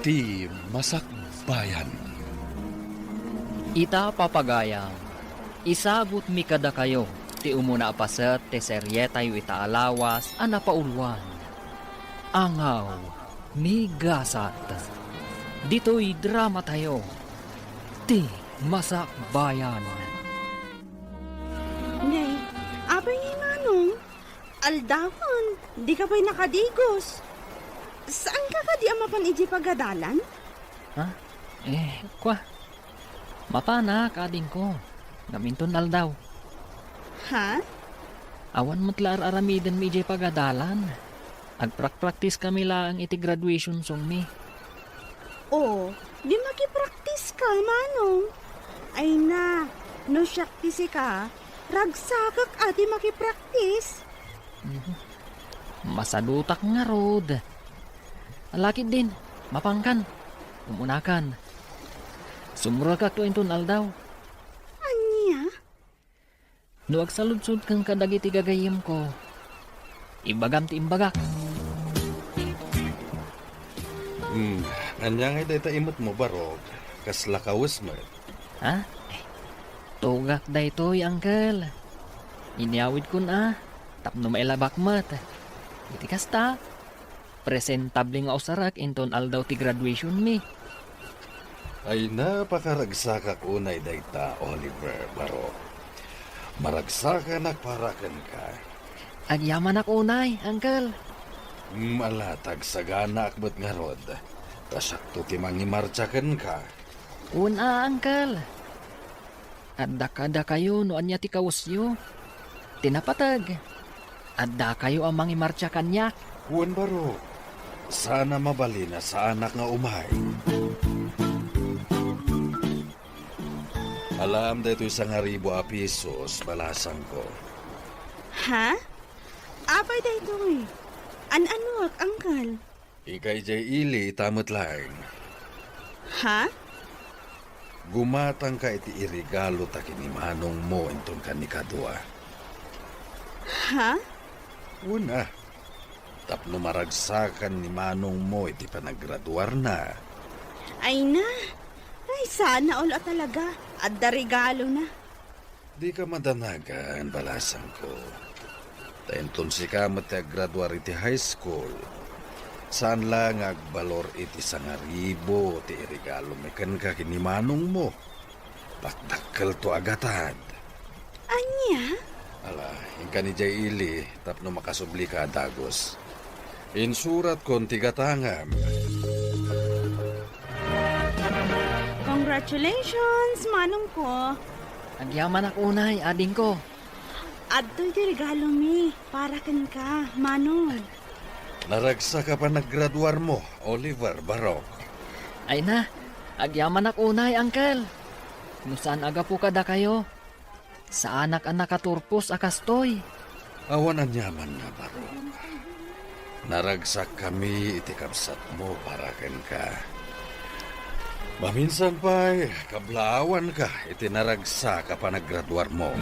Ti Masakbayan. Ita papagayam, isabot mi kada kayo, ti umuna apaset, ti serye tayo ita alawas, anapaulwan. Angaw, mi gasat. Dito'y drama tayo, ti Masakbayan. Ngay, abay ni Manong, aldahon, di ka ba'y nakadigos? Saan ka ka di amapan iji pagadalan? Ha? Kwa? Mapana, kading ko. Gaminton aldaw. Ha? Awan matlar aramiden mi ijay pagadalan. Agprak-praktis kami lang iti graduation song mi. Oo, di makipraktis ka, Manong. Ay na, no syaktisi ka, ragsakak ati makipraktis. Masadutak nga rod. Alakid din, mapangkan, umunakan. Sumura ka to inton aldaw. Anya? No agsaludsud kang kadagiti gagayim ko. Ibagam ti imbagak. Anyang ay dayta imot mo barog. Kasla kawis mo. Ha? Tugak day to'y, uncle. Inyawid ko na. Tapno mailabak mat. Iti kasta. Presentable nga usarak inton aldaw ti graduation mi. Ay napakaragsakak unay dayta, Oliver Barok. Maragsaka nakparakan ka. Agyaman ako unay, uncle. Malatag sa gana akbet nga rod. Tasakto ti mangimartsakan ka. Una, uncle. Adda kada kayo no anya ti kawusyo. Tinapatag. Adda kayo ang mangimartsa kanyak. Juan Barok. Sana mabali na sa anak nga umay. Alam dito isang 1,000 pisos balasang ko. Ha? Abay da ito eh. An-anuak, angkal? Ikay jay ili tamot lang. Ha? Gumatang ka iti irigalo ta kinimanong mo enton kanikadua. Ha? Una, tapno maragsakan ni manong mo iti panagraduar na. Ay na. Ay, sana all talaga. At da regalo na. Di ka madanagan, balasang ko. Tainton si ka matagraduar iti high school. Saan lang agbalor iti 1,000 ti irigalo mekan ka kinimanong mo. Pakdakkel to agatad. Anya? Ala, ingka ni Jay Ili, tapno makasubli ka dagos. Insurat kon tigatangam. Congratulations, Manong ko. Agyaman ako unay, ading ko. Adto di regalo mi. Para kan ka, Manong. Naragsa ka pa naggraduar mo, Oliver Barok. Ay na, agyaman ako unay, uncle. Kung saan aga po kada kayo? Sa anak ang nakaturpos akastoy. Awan ang yaman na, Barok. Naragsak kami iti kapsat mo para ken ka. Maminsan pa, kablawan ka iti naragsa ka pa naggraduar mo.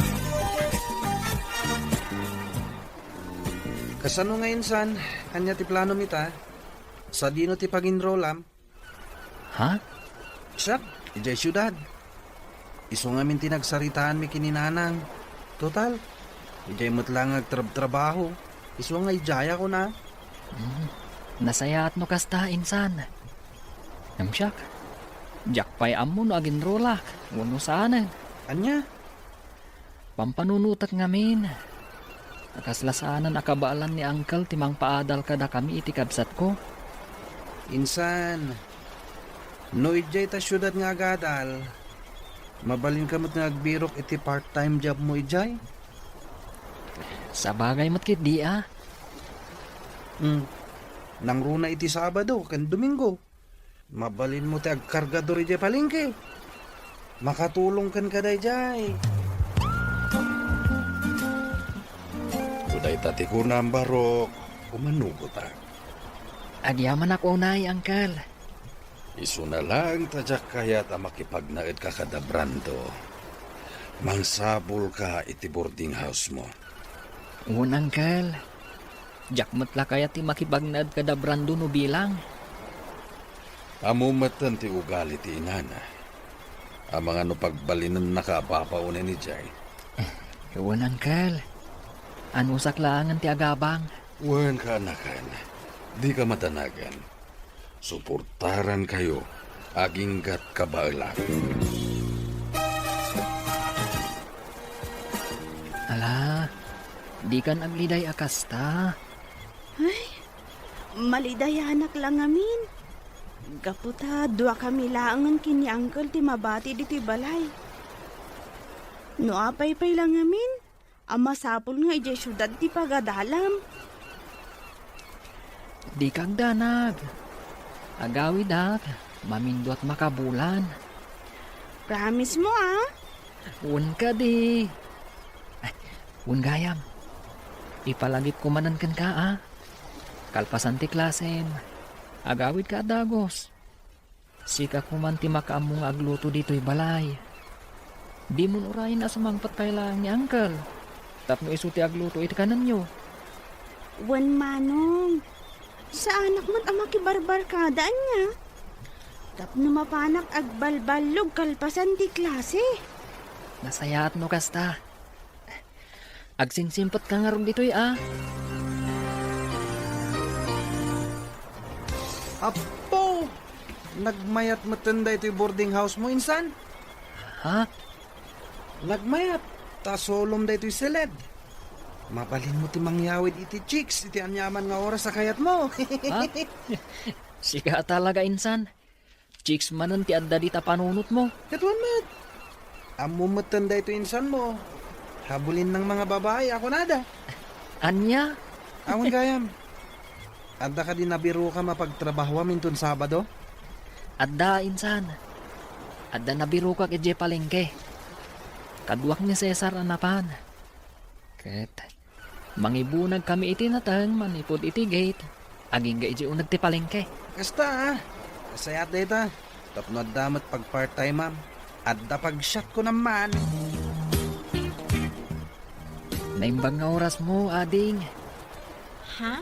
Kasano ngayon san? Kanya ti plano mita? Sa dino ti pag-enrollam? Ha? Siya, ijay syudad. Iso nga min tinagsaritaan mi kininanang. Total, ijay mo't lang agtrabaho. Iso nga ijaya ko na. Nasaya at no kasta, insan. Namsyak. Jack pa'y amo no agin rolak. Wano saanan. Anya? Pampanunutat ngamin. Nakaslasanan akabaalan ni uncle timang paadal kada kami iti kabsat ko. Insan. No ijay ta syudad nga agadal. Mabalin ka mo't nga agbirok iti part-time job mo ijay? Sa bagay matkit di ah. Nang runa iti Sabado kan Domingo. Mabalin mo ti agkargador ijay palengke. Makatulong kan kaday jay. Uday tati ko na ang Barok, umanugo ta. Agyaman ako unay, uncle. Isu na lang tadyak kayat ang makipagnaid ka kada brando. Mangsabol ka iti boarding house mo. Unang uncle. Jack matla kaya ti makibagnad kada brando no bilang. Amumatan ti ugali ti inana. Ang mga no pagbalinan nakapapaunin ni Jay. Ewan, Uncle. Ano saklangan ti agabang? Wan ka anakan. Di ka matanagan. Suportaran kayo. Aging gat kabailan. Ala, di kan agliday akasta. Malidayanak lang amin. Gaputa, dua kami laangan kini Uncle ti mabati di ti balay. No apay-pay lang amin. Ama sapol nga ijay syudad ti pagadalam. Di kag danag. Agawid ak, mamindot makabulan. Promise mo ah. Un ka di. Ay, un gayam. Ipalagip kumanan kan ka ah. Kalpasan ti klasem. Agawid ka dagos. Sika kuman ti makaamong agluto dito'y balay. Di mo urayin asumangpat kailangan ni Uncle. Tapno iso ti agluto iti kanan nyo. Wan manong. Sa anak mo't ama kibarbar kadaan niya. Tapno mapanak agbalbalog kalpasan ti klase. Nasayaat no kasta. Agsinsimpot ka nga ron dito'y ah. Apo! Nagmayat matanda ito'y boarding house mo, insan? Ha? Nagmayat. Ta solom da ito'y seled. Mabalin mo ti mangyawid iti chicks, iti anyaman nga oras sa kayat mo. Ha? Sika talaga insan. Chicks manan ti adda dita panunot mo. Katuan mat. Amo matanda ito insan mo. Habulin ng mga babae, ako nada. Anya? Awan gayam. Adda ka din nabiro ka mapagtrabaho minton Sabado? Adda insan. Adda nabiro ka kay palengke. Kaduak ni Cesar anapan. Ket mangibunag kami iti natang manipod iti gate. Aging ga iti unag ti palengke. Kasta kasayat data. Tapno damat pag part-time ma'am. Adda pag shot ko naman. Naimbag nga oras mo, ading. Ha?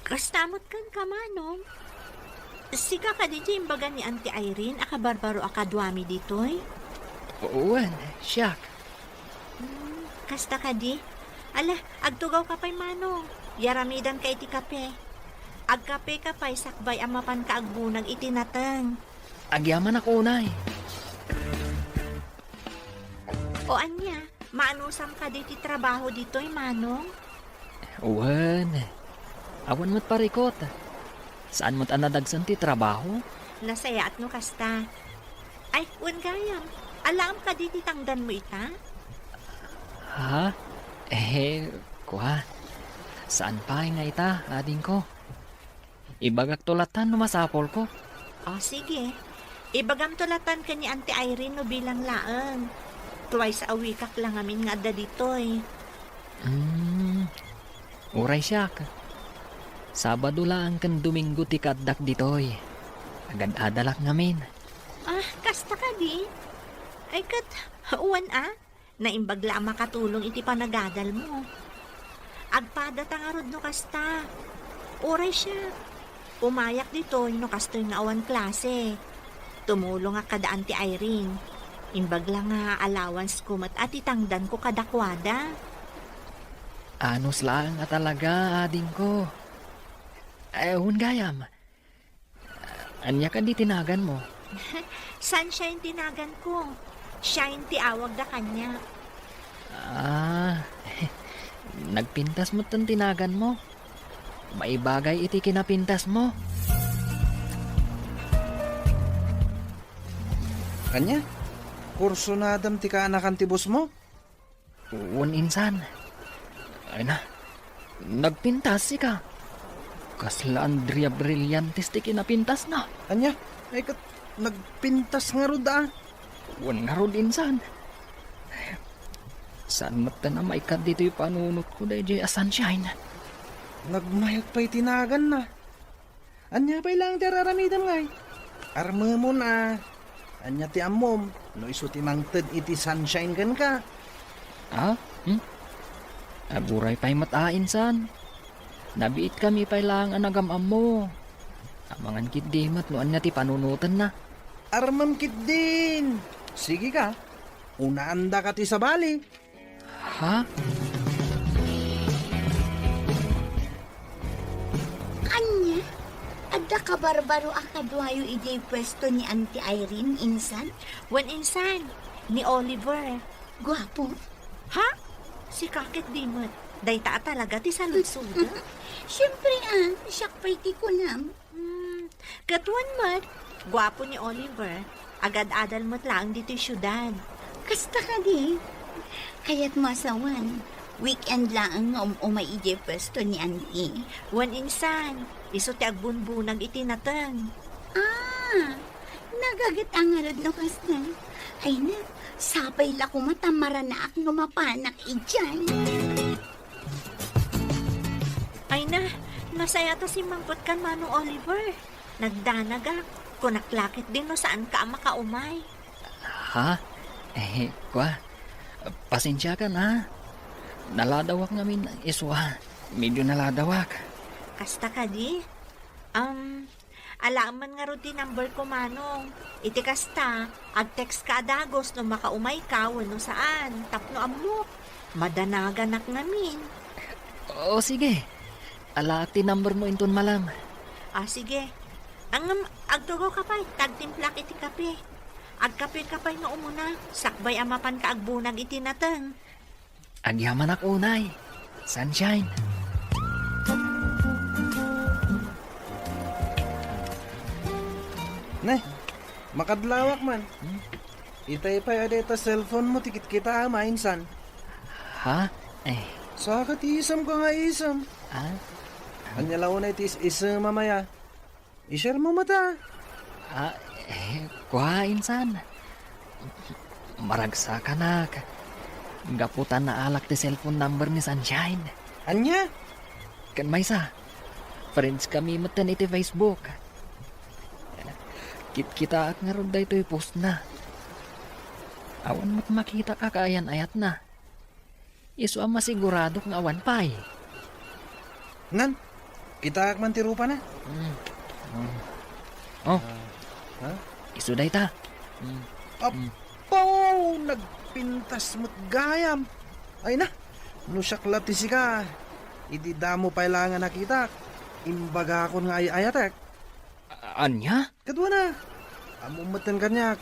Kastamot kan kamanong. Sika ka di imbaga ni Auntie Irene akabarbaro akadwami ditoy. Uwan, siyak. Kasta ka di? Ala, agtugaw ka pa'y manong. Yaramidan ka iti kape. Agkape ka pa'y sakbay amapan ka agbunag iti natang. Agyaman ako unay. O anya, maanusam ka di ti trabaho ditoy manong? Uwan. Awan mo't parikot. Saan mo't anadagsan ti trabaho? Nasayaat no kasta. Ay, gayam. Alam ka di ti tangdan mo ita? Ha? Kuha. Saan pa nga ita, ading ko? Ibagak tulatan no masapol ko. O sige. Ibagam tulatan ka ni Auntie Irene no bilang laang. Twice a week ak lang amin nga da ditoy. Uray siyak. Sabado lang kan Domingo ti kaddak ditoy. Agad adalak ngamin. Kasta ka di? Ay kat, uwan naimbagla makatulong iti panagadal mo. Agpada tangarod no kasta. Uray siya. Umayak ditoy no kastoy nga awan klase. Tumulong nga kadaan ti Irene. Imbagla nga allowance ko mat at itangdan ko kadakwada. Anos lang nga talaga, ading ko. Gayam. Anya ka di tinagan mo? Sunshine tinagan ko. Shine ti awag da kanya. Nagpintas mo tan tinagan mo. Maibagay iti kinapintas mo. Kanya? Kurso na adam ti kaanakan ti boss mo? Uwan insan. Ay na, nagpintas ka. Kasla Andrea Brillantes ti kinapintas na. Anya? Ay kat nagpintas nga rod Uwan nga rod insan. Saan mata na maikad dito yung panunot ko dahil sunshine. Nagmayat pa'y tinagan na. Anya pa'y lang ti araramidan ngay. Arma mo na. Anya ti amom. No iso ti mangted iti sunshine kan ka. Aburay pa'y mata insan. Nabiit kami pa lang ang nagamam mo. Amangan kit dimat noan na ti panunutan na. Armam kit din. Sige ka. Unaanda ka ti sa bali. Ha? Anya? Adda ka barbaro akadwayo ijay pwesto ni Auntie Irene insan? Wan insan, ni Oliver. Gwapo. Ha? Si Kakit Dimot. Dayta talaga ti saludsuda. Siyempre siyakpay ti kunam. Katuan mat, gwapo ni Oliver. Agad-adal mo't lang dito syudad. Kasta ka di. Kaya't masawan. Weekend lang ang umay ijay pwesto ni Auntie. Wan insan, iso ti agbunbunag iti natang. Nagagat ang arad no kasta. Ay na, sabay la kumatamara na ak mapanak ijay. Ay na, masaya to si Mangkot kan Manong Oliver. Nagdanagak, kunaklakit din no saan ka makaumay. Ha? Pasensya ka na. Naladawak namin iswa. Medyo naladawak. Kasta ka di? Alaman nga rin number ko, Manong. Iti kasta, ag-text ka adagos no makaumay ka, wano saan, tapno amok. Madanagan namin. O sige. Alaak ti number mo inton malam. Sige. Agtugo ka pa'y, tagtimplak iti kape. Agkape ka pa'y maumuna, sakbay amapan ka agbunag iti natang. Agyaman ak unay. Sunshine. Nay, makadlawak man. Itay pa adeta cellphone mo, tikit kita insan. Ha? Saka ti isam ka nga isam. Anya law na itis isam mamaya. I-share mo mata. Insan. Maragsa ka na. Gaputan na alak ti cellphone number ni Sunshine. Anya? Kan may sa. Friends kami matan iti Facebook. Kita at nga ron da ito'y post na. Awan mo't makita ka kaayan ayat na. Iso ang masigurado ng awan pa eh. Nan, kita man ti rupa na. Ha? Iso da ita. Apo, nagpintas mo't gayam. Ay na, nusaklat ti sika. Idi damo pailangan nakita. Imbaga ko nga ayatek. Anya? Kadwa na. Amumatan kanyak.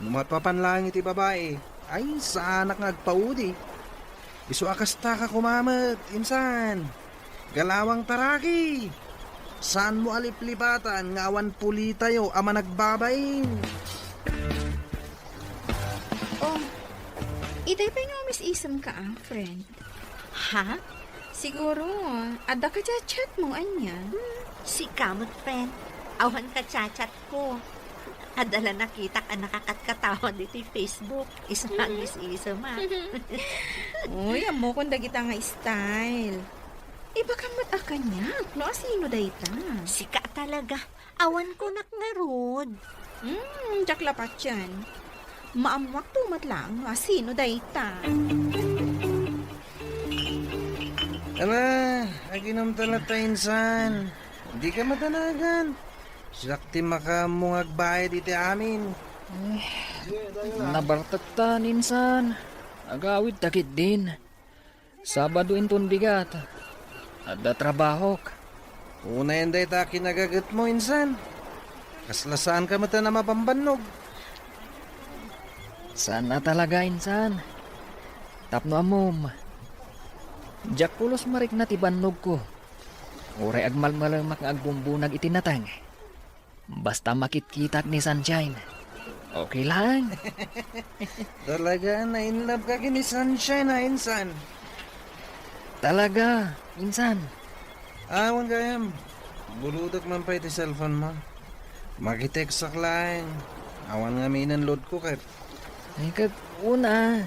Numatpapan lang iti babae. Ay, sa anak nagpaudi. Isu akasta ka kumamat, insan. Galawang taraki. Saan mo aliplibatan, ngawan puli tayo, ama nagbabain. Itay pa nga Miss Isam ka friend. Ha? Siguro, ada ka chat mo, anya. Si Kamot, friend. Awan ka chat ko. Adala nakita ka nakakatkatawa dito yung Facebook. Isang isa ma. Uy, amo kung dagita nga style. Iba kan mataka niya. No, sino dayta? Sika talaga. Awan ko nakngarod. Jakla pa yan. Maamwak tumat lang. No, sino dayta? Ala, aginom talata insan. Hindi ka matanagan. Sakti makamungag bayad iti amin. Nabartagtan insan. Agawid takit din. Sabado inton bigat. Ada trabaho. Una yan day ta kinagagat mo insan. Kaslasaan ka mata na mapambanog. Sana talaga insan. Tapno amom. Jack pulos marik na tibannog ko. Uray agmalmalamak nga agbumbunag itinatang. Basta makitkitak ni Sunshine. Okay lang. Talaga na in love ka kini Sunshine na insan. Talaga, insan. Awan gayam. Buludok man pa iti cellphone mo. Makitext sak lang. Awan nga minan load ko kat. Ay kag una.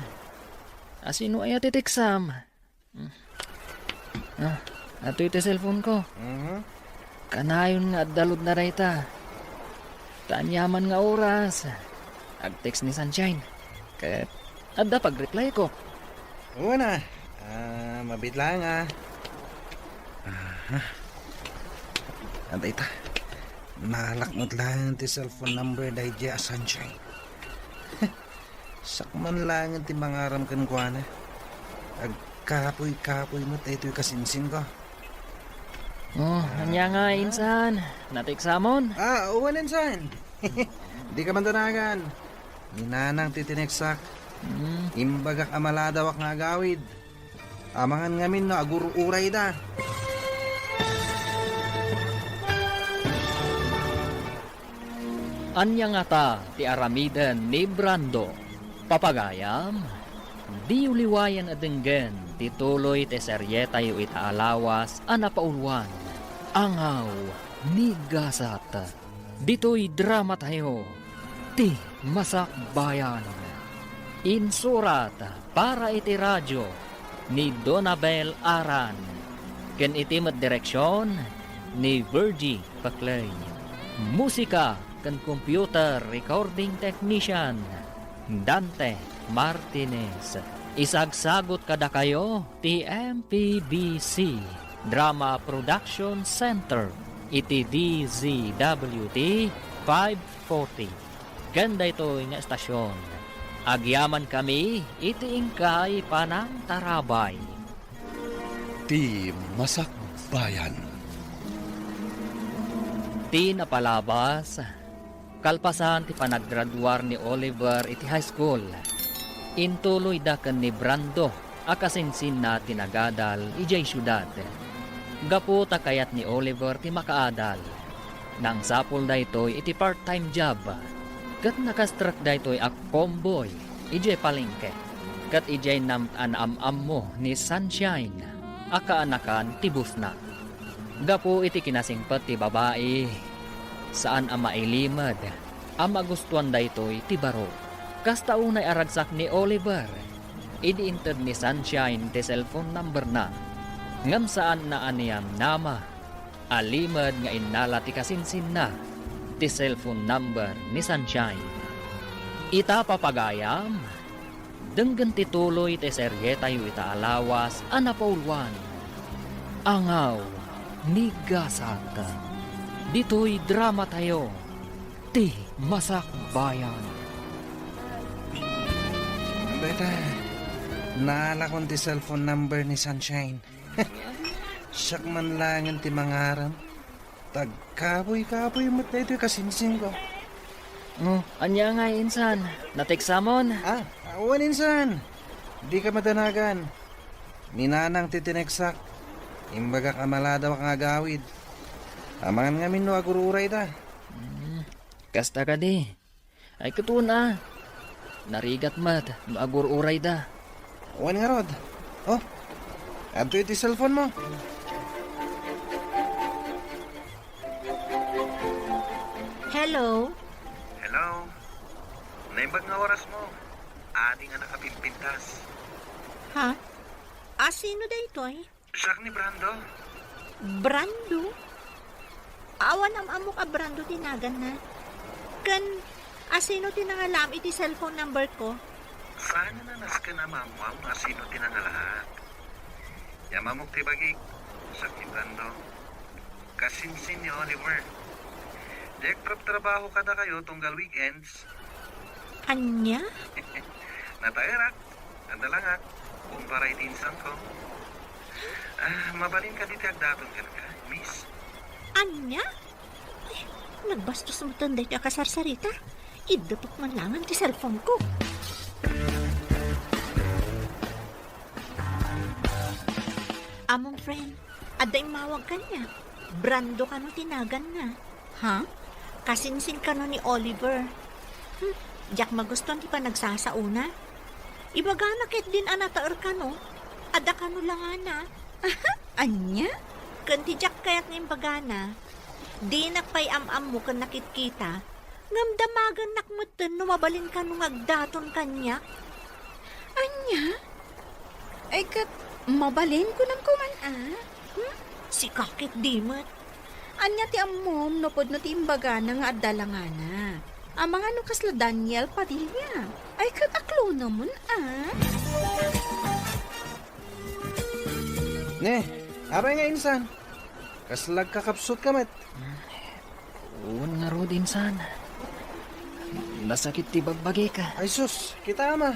Asino ay atiteksam? Ato iti cellphone ko. Kanayon nga dalod na rayta. Tanyaman nga oras. Ag-text ni Sunshine. Kaya adda pag-reply ko. Una. Mabit lang Antay ta. Nalakmot lang ti cellphone number dahil dya Sunshine. Sakman lang ti mangaram kan kwa na. Agkapoy-kapoy mo tayo kasinsin ko. Oh, anya nga insan. Natiksamon. Uwan insan. Di ka man tanagan. Ninanang titineksak. Imbagak amaladawak nga agawid. Amangan ngamin no aguru-uray da. Anya nga ta ti aramidan ni Brando. Papagayam. Di uliwayan adenggen ti tuloy ti seryeta yu itaalawas anapaulwan. Angaw ni Gasat. Dito'y drama tayo. Ti Masak Bayan. Insurat para iti radyo ni Donabel Aran. Ken iti direksyon ni Virgie Paclay. Musika ken computer recording technician Dante Martinez. Isagsagot kada kayo ti MPBC Drama Production Center iti DZWT 540. Ganda ito nga estasyon. Agyaman kami iti ingkay panang tarabay. Ti Masak Bayan. Ti napalabas, kalpasan ti panaggraduar ni Oliver iti high school. Intuloy da ken ni Brando akasinsin na tinagadal ijay syudad. Gaputa kayat ni Oliver ti makaadal. Nang sapol da ito'y iti part-time job. Kat nakastruck da ito'y ak comboy ijay palengke. Kat ijay nam-anam-am mo ni Sunshine akaanakan ti busna. Gapu iti kinasingpet ti babae. Saan ang mailimad, ang magustuhan da ito'y ti baro. Kasta unay aragsak ni Oliver, idi-inted ni Sunshine ti cellphone number na. Ngam saan na aniyam nama, alimad nga inala ti kasinsin na, ti cellphone number ni Sunshine. Ita papagayam, denggan ti tuloy ti seryeta yu itaalawas anapaulwan. Angaw ni Gasat. Dito'y drama tayo, ti Masak Bayan. Beta, naalakon ti cellphone number ni Sunshine. Siyak man lang ti mangaram. Tagkapoy-kapoy mo tayo kasinsin ko. Anya nga insan, natiksamon. Awan insan. Di ka madanagan. Ninanang titineksak. Imbaga kamaladaw ang agawid. Amangan nga no agururay da. Kasta ka di. Ay katuna. Narigat mat, maagururay da. Awan nga rod. Oh, adto iti cellphone mo. Hello? Hello. Naimbag nga oras mo. Adi nga nakapimpintas. Ha? Sino da ito eh? Siyak ni Brando. Brando? Awan am amo ka Brando tinagan na. Kan, asino tinangalam iti cellphone number ko? Sana na naska na mamaw nga sino tinangalahat. Yamamok tibagik. Siyak ni Brando. Kasinsin ni Oliver. Dek trabaho kada kayo tunggal weekends. Anya? Natairak. Andalangak. Kumpara itinsan ko. Mabalin ka dito agdaton ka na, miss. Anya? Ay, nagbastos mo tanday ka kasarsarita. Idapok man lang ang ti cellphone ko. Among friend, aday mawag ka niya. Brando ka no tinagan na. Ha? Kasinsin ka no ni Oliver. Diyak magustuhan ti pa nagsasauna. Ibaga na ket din anataer ka no. Ada ka no lang ana. Anya? Kanti Jack kayat ng bagana, di nakpay am-am mo kan nakitkita, ngamdamagan nakmutan no mabalin ka nung agdaton kanya. Anya? Ay kat, mabalin ko ng kuman Si kakit di mat. Anya ti ammom no pod no ti imbaga na nga adalangana. Amang ano kasla Daniel Padilla. Ay kat aklo naman Ne, aray nga insan. Kaslag kakapsot ka met. Uwan nga ro din san. Nasakit ti bagbagi ka. Ay sus, kita ama.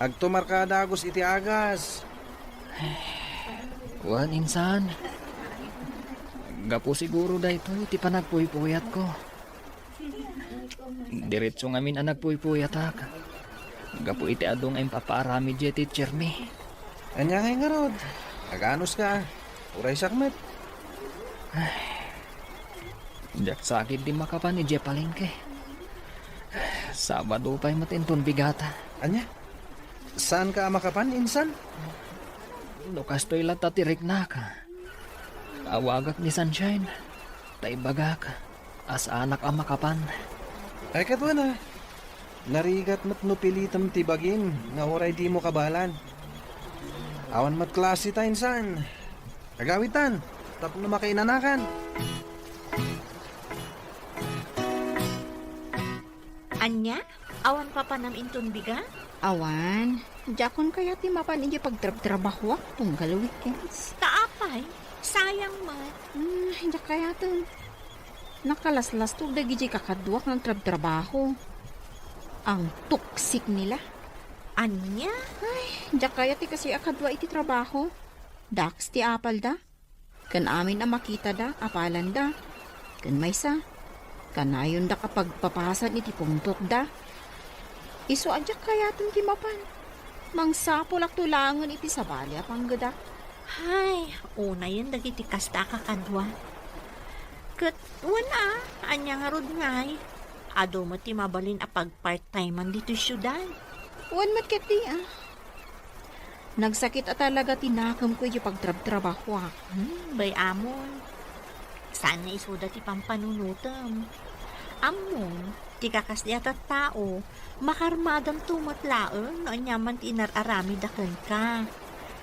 Agtumar ka dagos iti agas. Uwan insan. Gapo siguro da ito iti panagpuypuyat ko. Diretso ngamin ang nagpuypuyat ak. Gapo iti adong ay papaarami di teacher mi. Anya nga rod. Aganos ka. Uray sakmet. Diyak sakit di makapan ni Jepalingke. Sabado pa'y matinton bigata. Anya? Saan ka makapan, insan? Lukas to'y latatirik na ka. Awagak ni Sunshine. Taibagak. As anak ang makapan. Ay katwa na. Narigat mat no pilitam tibagin na oray di mo kabalan. Awan mat klase ta, insan. Agawitan. Tapos na makainanakan. Anya? Awan pa inton biga? Awan, jakon kaya ti mapan inyo pagtrabaho tunggal weekends. Kaapay? Sayang mat. Hindi kaya to. Nakalaslas to dagi kakaduak ng trabaho. Ang tuksik nila. Anya? Hindi kaya ti kasi akadwa iti trabaho. Dax ti apal da. Kan amin na makita da, apalan da. Kan maysa. Kanayon da kapag papasan iti pungtot da. Isu adyak kaya tong timapan. Mangsapol ak tulangan iti sabali apang gada. Hay, una yan dagiti kasta kakadwa. Kat, wala, anya nga rod ngay. Ado mo ti mabalin a pag part-time dito syudad. Wan mat kati Nagsakit at talaga tinakam ko yung pagtrabaho ak. Bay amon. Sana isuda ti pampanunutam. Amon, ti kakas di atat tao, makarmadam tumatlaon no anyaman ti inararami daken ka.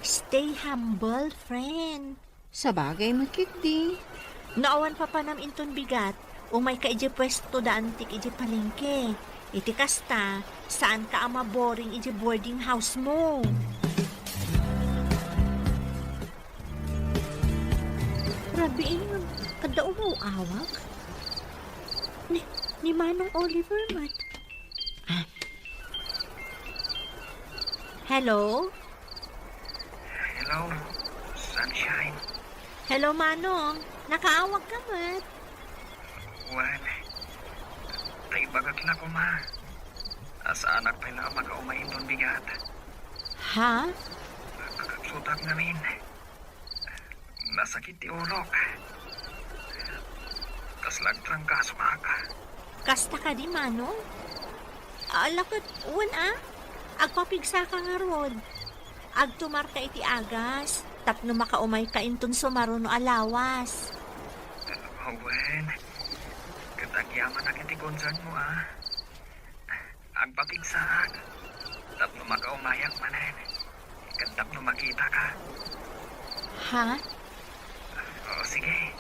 Stay humble, friend. Sa bagay makit di. Naawan pa panam inton bigat, umay ka iji pwesto daan tik iji palengke. Iti kasta, saan ka ama boring iji boarding house mo? Grabe yun, kada awak. Ni Manong Oliver, mat. Hello? Hello, Sunshine. Hello, Manong. Nakaawag ka, mat. Wan. Taibagat na ko, ma. Asa anak pa na makaumayin doon bigat. Ha? Sutak namin. Nasakit ti urok. Kaslag trangkaso ka. Kasta ka di, Manong? Alakot, agpapigsa ka nga rod. Agtumar ka iti agas, tapno makaumay ka inton sumaro no alawas. Wen, katagyaman na kiti concern mo, Agpapigsaag, tapno makaumayak manen. Tapno makita ka. Ha? O sige,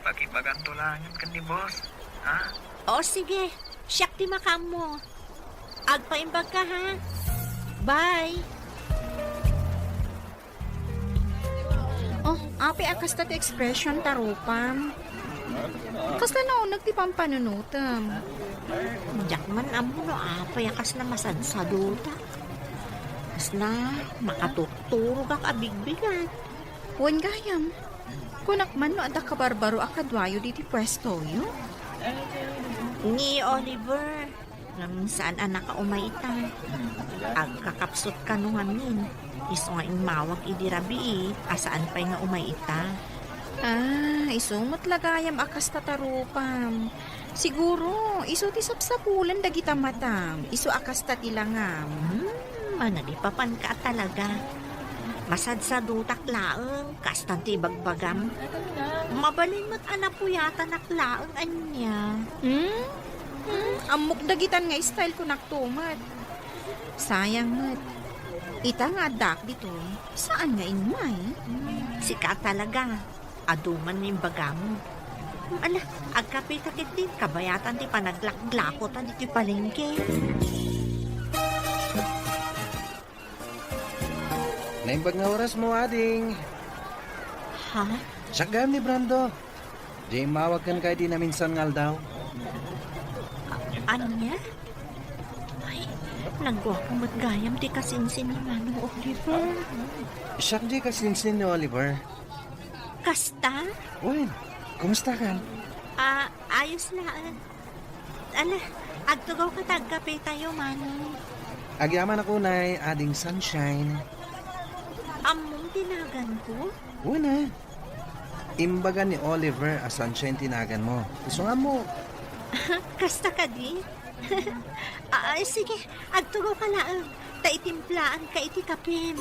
pakipagantulangan ka ni boss, ha? O sige, siyak ti makam mo. Agpaimbag ka, ha? Bye! Oh, api akas ta ti expression tarupam. Kasla na unag ti pampanunutam. Diyak man amo no payakas na masadsaduta. Kasla, makatuturo kak abigbigan. Wan gayam. Kunak man no ada kabarbaro akadwayo diti pwesto yo. Ni Oliver, saan anak ka umaita? Agkakapsot ka nung amin. Iso nga mawag idirabi asaan pa'y nga umaita. Isumot lagayam akas tatarupam. Siguro, iso ti sapsapulan dagita matam. Iso akas tatilangam. Manalipapan ka talaga. Masadsadutak laeng, kastan ti bagbagam. Mabalin mo't anapuyatan naklaeng anya. Amok dagitan nga style ko naktumat. Sayang mat. Ita nga dak dito. Saan nga inmay? Sika talaga. Aduman ni bagam. Ala, agkapitakit din. Kabayatan ti panaglakglakot di ti palengke. Naimbag nga oras mo, ading. Ha? Sagam ni Brando. Di mawag kan kay di na minsan ngal daw. Anya? Ay, nagwapo matgayam ti kasinsin ni Manong Oliver. Siyak di kasinsin ni Oliver. Kasta? Wen, kumusta ka? Ayos lang. Ala, agtugaw ka tagkape tayo, Manong. Agyaman ako na ading sunshine. Among tinagan ko? Una, imbaga ni Oliver a sunshine tinagan mo. Gusto nga mo. Kasta ka di? Ay, sige, agtugaw ka lang. Taitimplaan ka iti kapin.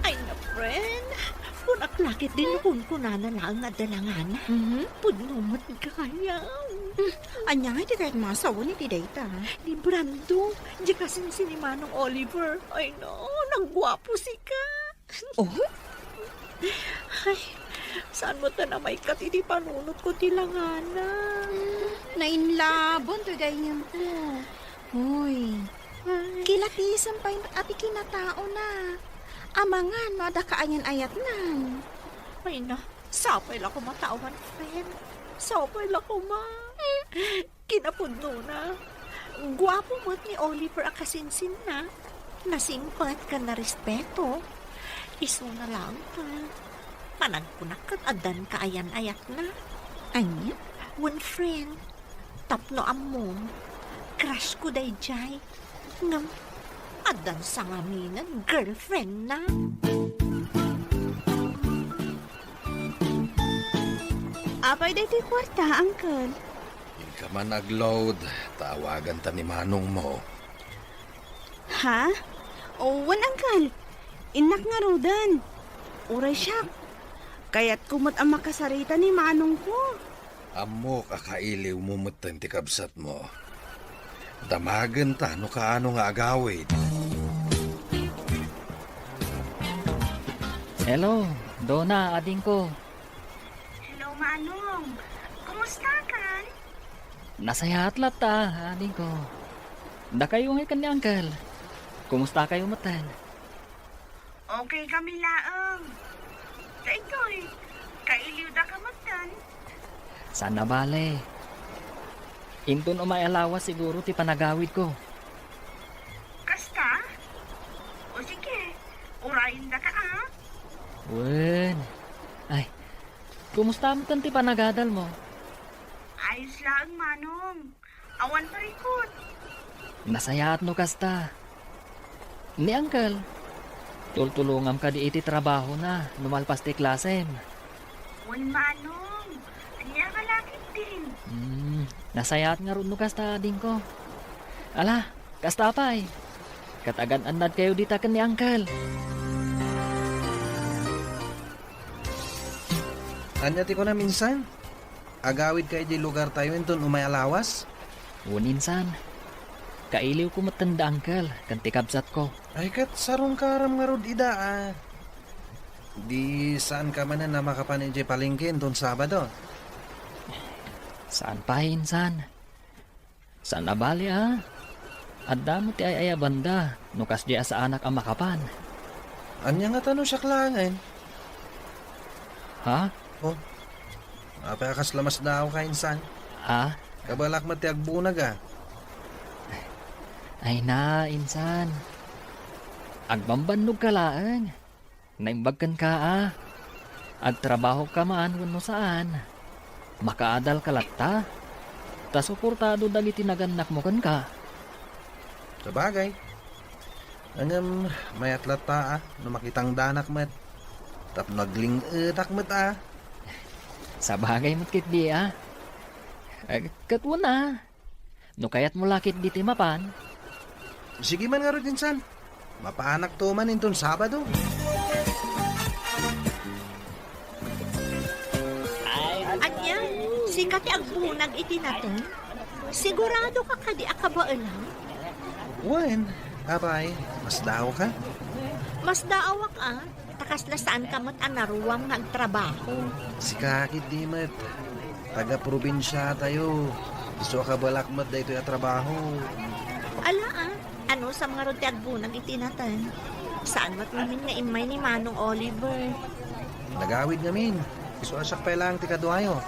Ay na, friend. Punaklakit din kung na lang at dalangan. Pudnumot kaya. Anya nga di kahit masawa ni ti data. Ni Brando, di kasi si ni Manong Oliver. Ay no, nagwapo si ka. Oh? Ay, saan mo ta na may katiti panunot ko tilangana? Nainlabon to ganyan ko. Hoy, kilatisan pa yung ati kinatao na. Amangan, no, ada kaanyan ayat nan. Ay na, sapay lang ko matawan, friend. Sapay lang ko ma. Kinapudno na. Gwapo mo't ni Oliver akasinsin na. Nasimpat ka na respeto. Iso na lang ka. Panagpunak kat adan ka ayan-ayat na. Anya? One friend, tapno among, crush ko day jay. Ngam, adan sa ngaminan, girlfriend na. Apay dito kwarta, Uncle. Hindi ka man nag-load, tawagan ta ni Manong mo. Ha? Wan, Uncle. Inak nga rudan. Uray siya. Kaya't kumot ang makasarita ni Manong ko. Amo kakailiw mo mutan ti kabsat mo. Damagan ta no kaano nga agawid. Hello, Donna, ading ko. Hello, Manong. Kumusta ka? Nasaya atlat ta, ading ko. Da kayo nga ni Uncle. Kumusta kayo matan? Okay kami laang. Daytoy, kailiw da ka matan. Sana bale. Inton umayalawas siguro ti panagawid ko. Kasta? O sige, urayin da ka ah. Wen. Ay, kumusta mo ti panagadal mo? Ayos lang, Manong. Awan parikot. Nasayaat no kasta. Ni Uncle, tultulungam ka di iti trabaho na, numalpas ti klasem. Wan, Manong. Anya ka lakit din. Nasayaat nga ron no kasta din ko. Ala, kasta pa eh. Katagan anad kayo dita ken ni Uncle. Anya ti ko na minsan. Agawid kay di lugar tayo inton umay alawas. Uninsan. Kailiw ko matanda Uncle, kan ti kabsat ko. Ay kat sarong karam nga rod ida ah. Di saan ka man na makapanin di palengke inton Sabado. Saan pa insan? Saan abali ah? Adda mo ti ay banda, nukas di sa anak ang makapan. Anya nga tanong siya klangan. Ha? Oh, apakas lamas daw ka insan. Ah? Kabalak mati agbunag ah. Ay na, insan. Agbambannog ka laan. Naimbagkan ka ah. Agtrabaho ka man kung saan. Makaadal ka latta. Ta suportado dali tinaganak mo kan ka. Sabagay. Angam may atlata ah. No makitang danak mat. Tap nagling etak mat ah. Sa bagay mo't kit di ah. Katwan ah. No kayat mo lakit di timapan. Sige man nga rin insan. Mapaanak to man inton Sabado. Anya, sikat agbunag iti natin. Sigurado ka kadi akabaalang? Wen, abay, mas daw ka. Mas daawak ah. Takas na saan ka mat anaruwang nagtrabaho. Si kakit di mat. Taga-probinsya tayo. Gusto ka balak mat dahito yung trabaho. Ala ah, ano sa mga roti agbunag iti natin? Saan mat namin nga imay ni Manong Oliver? Nagawid ngamin. Iso asak pa lang ti kadwayo.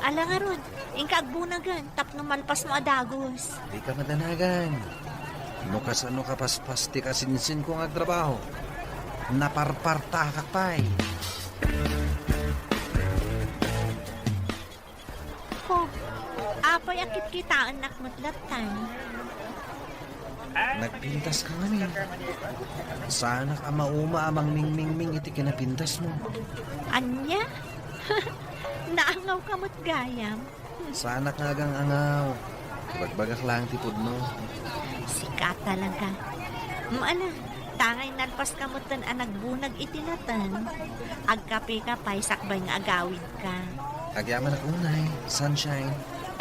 Ala nga ron, ingka agbunagan, tapno malpas mo adagos. Di ka madanagan. No kasano ka paspas ti kasinsin ko nga trabaho. Naparparta ka pa'y. Ko, apay akit kita anak matlatan. Nagpintas ka ngamin. Sana ka mauma amang ming iti kinapintas mo. Anya? Naangaw ka mo't gayam. Sana ka agang angaw. Bagbagak lang tipod mo. Sika talaga. Maala, tangay nalpas ka mo't tan anagbunag itinatan. Agkape ka pa'y sakbay nga agawid ka. Agyaman ako unay. Sunshine.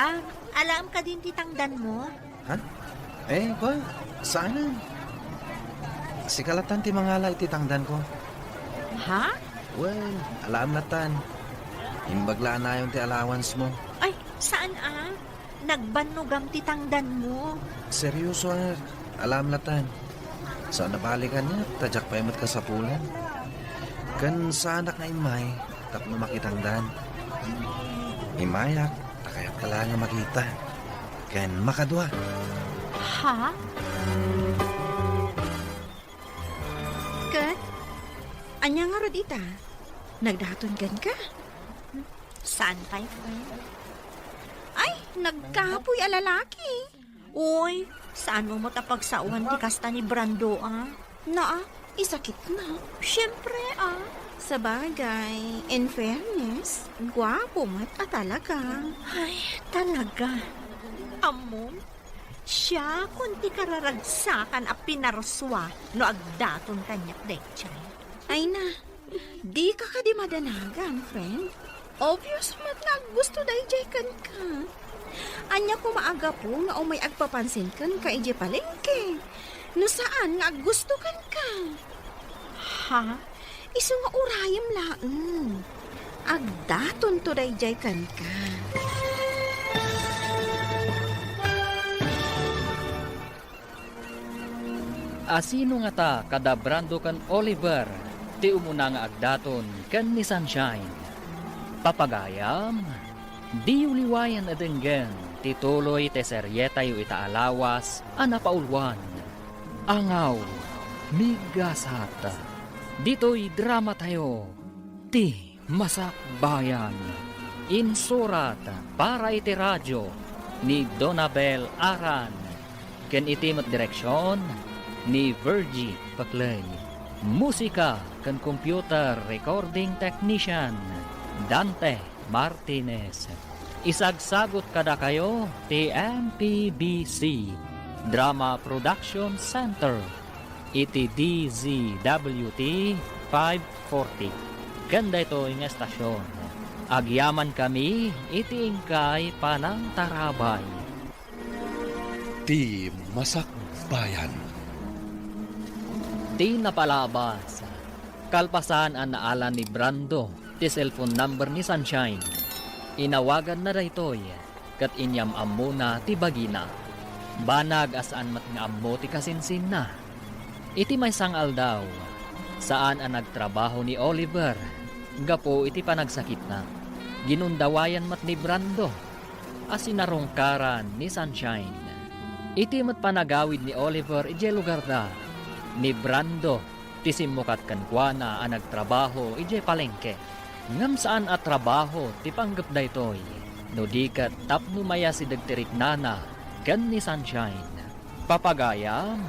Ah, alam ka din titangdan mo? Ha? Eh, ba? Sana? Si kalatan ti mangala ititangdan ko. Ha? Well, alam natan. Imbaglaan na yung ti allowance mo. Ay, saan ah? Nagbanugam titangdan mo. Seryoso ah. Alam natan. Saan nabalikan niya? Tadyak pa imat ka sa pulan. Kan sa anak na imay, tapno makitangdan. Imayak, takayat ka lang nga makita. Kan makadwa. Ha? Kat, anya nga rodita? Nagdaton gan ka? Saan pa friend? Ay, nagkapoy a lalaki. Uy, saan mo matapagsawan ti kasta ni Brando ah? Naa, isakit na. Siyempre ah. Sa bagay, in fairness, gwapo mat talaga. Ay, talaga. Amom, siya kunti kararagsakan a pinarswa no agdaton kanyak dekchay. Ay na, di ka di madanagan, friend. Obvious mat nga gusto dayjay kan ka. Anya ko maaga po nga umay agpapansin kan ka ije palengke. No saan nga gusto kan ka. Ha? Iso nga urayam laeng. Agdaton to dayjay kan ka. Asino nga ta kada Brando kan Oliver, ti umuna nga agdaton kan ni Sunshine. Papagayam, di uliwayan adenggen, ti tuloy te seryeta yu itaalawas, anapaulwan. Angaw, migasata. Dito'y drama tayo, ti masakbayan. Insurat para iti radyo ni Donabel Aran. Ken itimot direksyon ni Virgie Paclay. Musika kan computer recording technician Dante Martinez. Isagsagot kada kayo ti MPBC Drama Production Center iti DZWT 540. Ganda ito yung estasyon. Agyaman kami iti ingkay panang tarabay. Ti Masakbayan. Di napalabas. Kalpasan ang naalan ni Brando, ti cellphone number ni Sunshine. Inawagan na daytoy, kat inyam ammo na ti bagina. Banag asaan mat nga ammo ti kasinsin na. Iti may sangal daw, saan ang nagtrabaho ni Oliver, gapo iti panagsakit na. Ginundawayan mat ni Brando, asinarungkaran ni Sunshine. Iti mat panagawid ni Oliver ije lugar da. Ni Brando, tisimukat kankwana ang nagtrabaho ije palengke. Ngam saan at trabaho ti panggap daytoy. No dikat tapno maya si dagtirik nana kan ni Sunshine. Papagayam,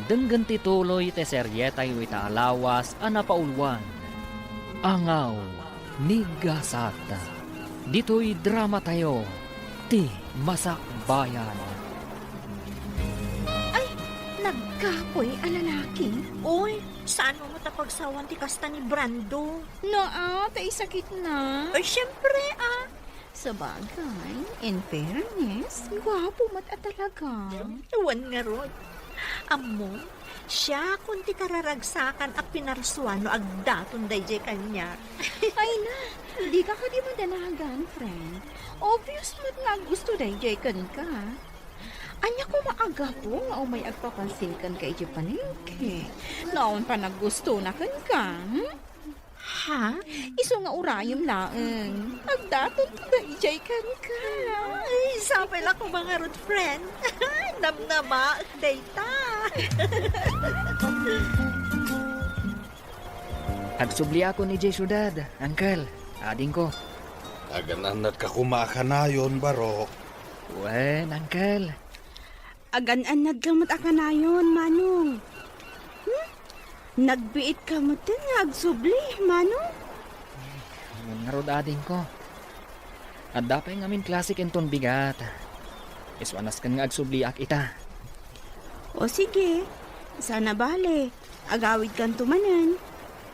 denggan ti tuloy te seryeta yu itaalawas ang napaulwan. Angaw, migasata. Dito'y drama tayo, ti masakbayan. Nagkapoy a lalaki. Uy, saan mo matapagsawan ti kasta ni Brando? Naa, tay sakit na. Ay, siyempre ah. Sa bagay, in fairness, gwapo mat talaga. Iwan nga ron. Amo, siya kunti kararagsakan a pinarswa no agdaton dayjay kanya. Ay na, di ka di madanagan, friend. Obvious mat nga gusto dayjay kan ka. Anya ko maaga po nga umay agpapansin kan ka iti palengke. Naon pa naggusto na kan ka, Ha? Iso nga urayom laeng. Agdatot na ijay kan ka. Ay, sapay lang ko mga road friend. Namnama, data. Agsubli ako ni Jay Sudad, Uncle. Ading ko. Agananat ka kumakanayon, Barok. Wen, Uncle. Agan-anad ka mo't akanayon, Manong. Nagbiit ka mo't din nga agsubli, Manong. Nga rod ading ko. At dapay ngamin klasik enton bigat. Iswanas kan nga agsubliak ita. O sige, sana bale. Agawid kan tumanan.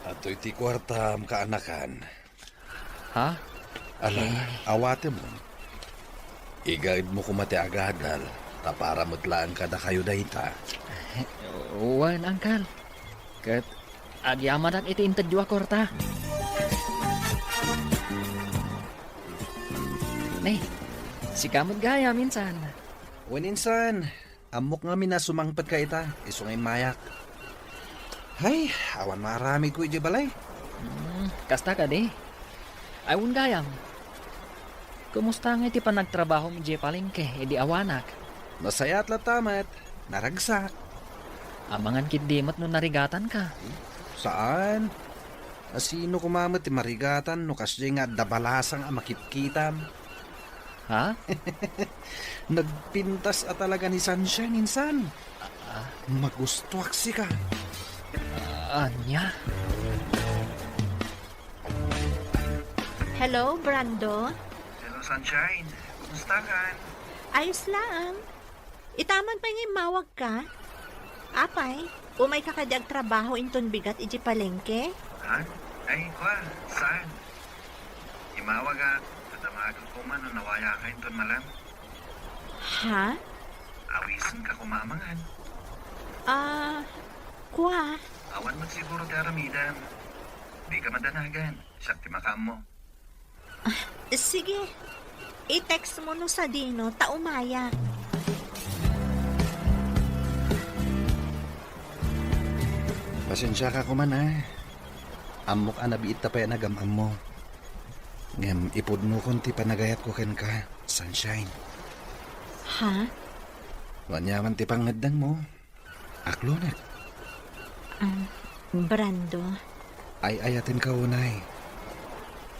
Ato'y ti kwartam kaanakan. Ha? Ala, awate mo. I-guide mo kumati agadal. Tapara mutlaan ka na kayo dahita. Wen, Uncle. Kat agyamadak iti intadwa korta. Nay, si kamot gaya minsan. Waninsan, amok nga minasumangpat ka ita. Iso ngay mayak. Hay, awan marami ko iti balay. Kasta ka di. Ayun gayam. Kumusta nga iti pa nagtrabaho mi Jay Palengke, edi awanak. Masaya at latamat. Naragsak. Amangan kitdimat no narigatan ka. Saan? Asino kumamat ti marigatan no kasya nga dabalasang makitkitam. Ha? Nagpintas at talaga ni Sunshine insan. Magustuak si ka. Anya? Hello, Brando. Hello Sunshine, kumusta ka? Ayos lang. Itaman pa nga mawag ka. Apay, umay ka kadyag trabaho inton bigat iji palengke. Ha? Ay, kwa, saan? Imawag ka, katamagan ko man o nawaya ka inton malam. Ha? Awisan ka kumamangan. Kwa? Awan mo siguro ti aramidan. Di ka madanagan, siya ti makam mo. Sige. I-text mo no sa Dino, taumaya. Pasensya ka kuman ha. Amok anabiit ta pa yan nagamam mo. Ngam ipod mo konti panagayat ko ken ka, Sunshine. Ha? Wanyaman ti pangadang mo. Aklo na. Brando. Ay ayatin ka unay.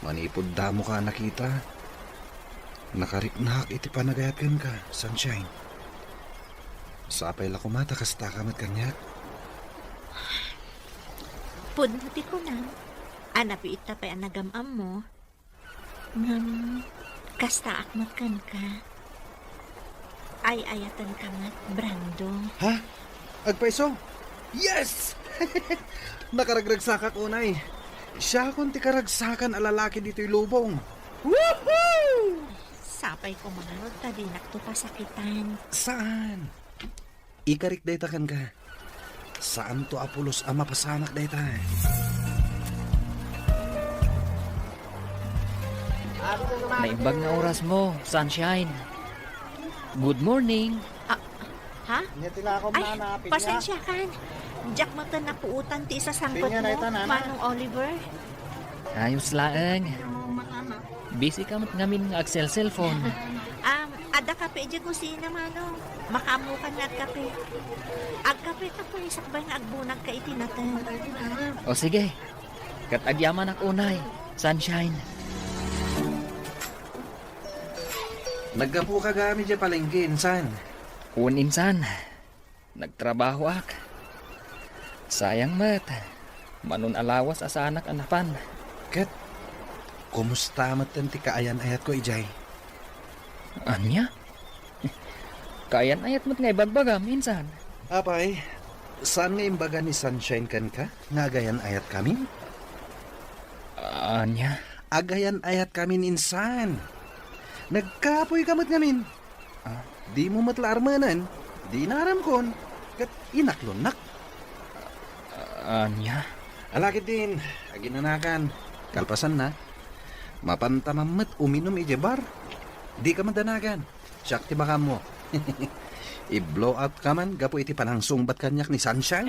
Manipod damo ka nakita. Nakariknahak iti panagayat ken ka, Sunshine. Sapay la kumata kasta kamat kanyak. Pudmuti ko na. Anapi ita pa nagamam mo. Ngam, kasta akmat kan ka. Ay ayatan ka mat, Brando. Ha? Agpaiso? Yes! Nakaragragsakak unay. Siya kung ti karagsakan alalaki dito'y lubong. Sapay ko mangarod ta di nakto pasakitan. Saan? Ikarik daytakan ka. Saan to Apolos ama pasanak dayta? Naimbag na oras mo, Sunshine. Good morning. Ha? Ay, pasensya kan. Jack mata na puutan ti isa sangkot mo, Manong Oliver. Ayos laeng. Busy ka mat ngamin nga agsel cellphone. Ada kape dyan kusina, Manong. Makamukan na kape. Agkape ta po isakbay nga agbunag ka itinatan. O sige, katagyaman ak unay, Sunshine. Naggapu ka gamit dyan palengke, insan. Un insan, nagtrabaho ak. Sayang mat, manun alawas asa anak anapan. Kat, kumusta matan ti kaayan ayat ko, Ijay? Anya? Kayan ayat mo't nga ibagbagam, insan. Apay, saan nga imbaga ni Sunshine kan ka? Ngagayan ayat kami? Anya? Agayan ayat kami insan. Nagkapoy kamot ngamin. Di mo matlaarmanan, di naram kon. Kat inaklonak. Anya? Alakit din, aginanakan. Kalpasan na. Mapantamamat uminom ijebar. Di ka madanagan. Siyak ti baka mo. I-blow out ka man, gapo iti panangsung bat kanyak ni Sunshine.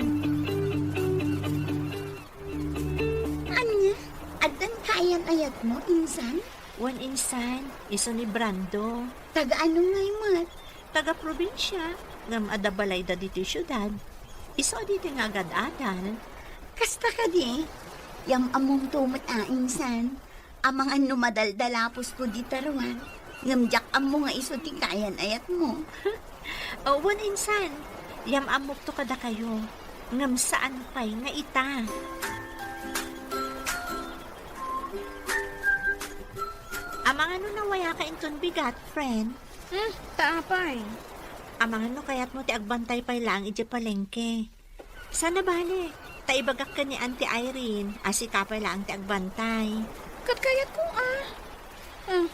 Anya, adan kayan ayat mo, insan? One insan, iso ni Brando. Taga ano ngay mat? Taga-probinsya, ngam adabalay da dito syudad. Iso dito nga agad-adal. Kasta ka di. Yam among tumot insan. Amang ano madaldalapos ko di taruan. Ngamjak amo nga iso ti kayan ayat mo. O, one insan, yam amok to kada kayo. Ngam saan pa'y nga ita. Amang ano na waya ka inton bigat, friend? Taapay. Amang ano kayat mo ti agbantay pa'y lang ije palengke. Sana bali, taibagak ka ni Auntie Irene, asikapay lang ti agbantay. Kat kayat ko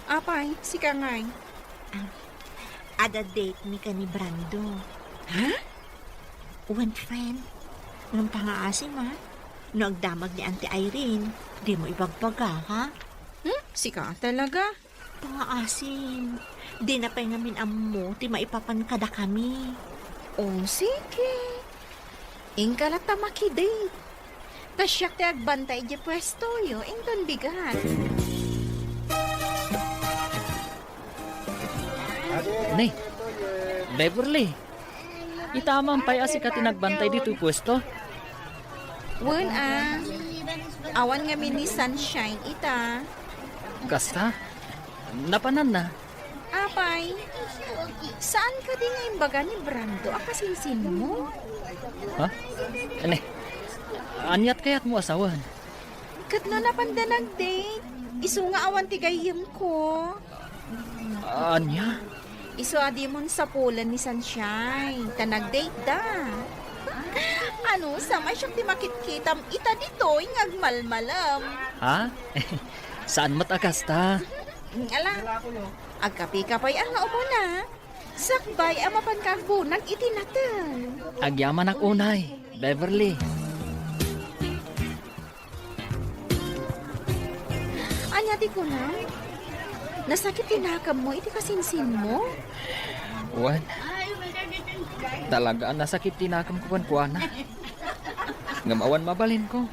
apay, sika ngay. Ada date mi ka ni Brando. Ha? One friend, ngam pangaasim ha? No agdamag ni Auntie Irene, di mo ibagbaga ha? Sika talaga. Pangaasim, di na pa'y ngamin amo, ti maipapan kada kami. Oh, sige. Ingkalat ta makidate. Tasyak ti agbantay di pwesto yo, ington bigat. Nay, Beverly. Itamang pa'y asika tinagbantay dito pwesto. Wen awan nga ni Sunshine ita. Kasta, napanan na. Apay, saan ka di nga imbaga ni Brando akasinsin mo? Ha? Ane, anyat kayat mo asawan. Kat no napanda nag-date, iso nga awan ti gayem ko. Anya? Iso adi mon sa pulan ni Sunshine, ta nag-date da. Ano, sama siyang ti makitkitam ita dito, ingagmalmalam. Ha? Saan matakasta? Ala, agkapi ka pa'y ang naupo na. Sakbay ang mapankagbunan itinatan. Agyaman ak unay, Beverly. Anya di ko na. Nasakit tinakam mo, iti kasinsin mo. Wan. Talaga nasakit tinakam ko kuana. Ngamawan mabalin ko.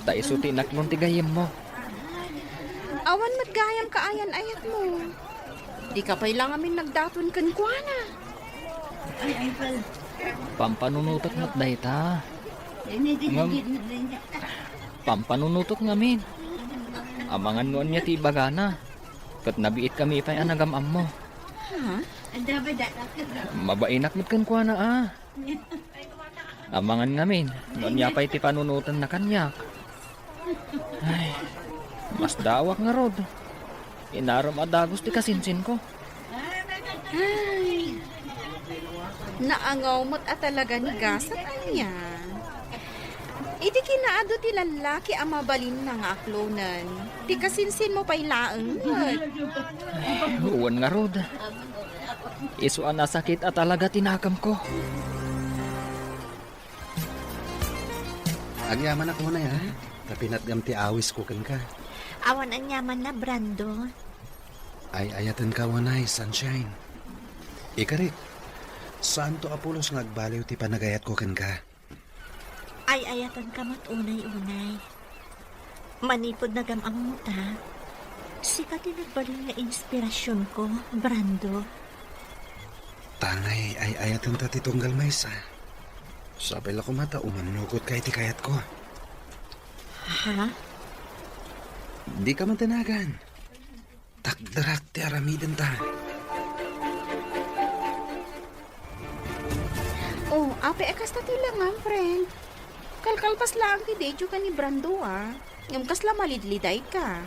Taiso tinak nung tigayim mo. Awan matgayam ka ayan ayat mo. Di ka pa'y lang amin nagdaton kan kuana. Pampanunutot mo't dayta. Pampanunutot ngamin. Amangan noon niya ti bagana. Kat nabiit kami ipay anagam-am mo. Ha? Mabainak mo't kan kuana Amangan ngamin. Noon niya pa'y ti panunutan na kanyak. Ay, mas dawak nga rod. Inaram adagos ti kasinsin ko. Ay, naangaw mo't at talaga ni gasat anya. Iti kinaado ti lalaki ang mabalin na nga aklonan. Ti kasinsin mo pa'y laeng mo't. Uwan nga rod. Isuan na sakit at talaga tinakam ko. Agyaman ako na ya. Tapinat gam ti awis ko kan ka. Awan ang yaman na Brando. Ay ayatan ka wanay, Sunshine. Ikarik, saan to Apolos nga agbaliw ti panagayat ko kan ka? Ay ayatan ka mat unay-unay. Manipod na gamang muta. Sikat tinagbalin nga inspirasyon ko, Brando. Tangay ay ayatan ta ti tunggal maysa. Sabay la ko mata umanugot kay ti kayat ko. Ha? Di ka man tanagan. Takdarak ti aramiden ta. Oh, ape ekasta ti lang friend. Kalkalpas lang ti dejo ka ni Brando Ngam kasla malidliday ka.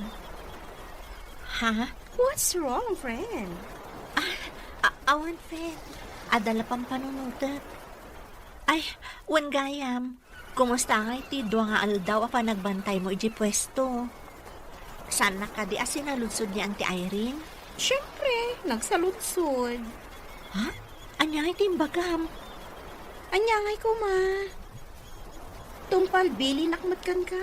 Ha? What's wrong, friend? Awan, friend. Adala pang panunutot. Ay, wan gayam. Kumusta nga iti dua nga aldaw apa nagbantay mo iji pwesto? Sana ka di asinaludsod ni Auntie Irene? Siyempre, nagsaludsod. Ha? Anya iti imbagam? Anyangay ko ma. Tumpal bili nakmat kan ka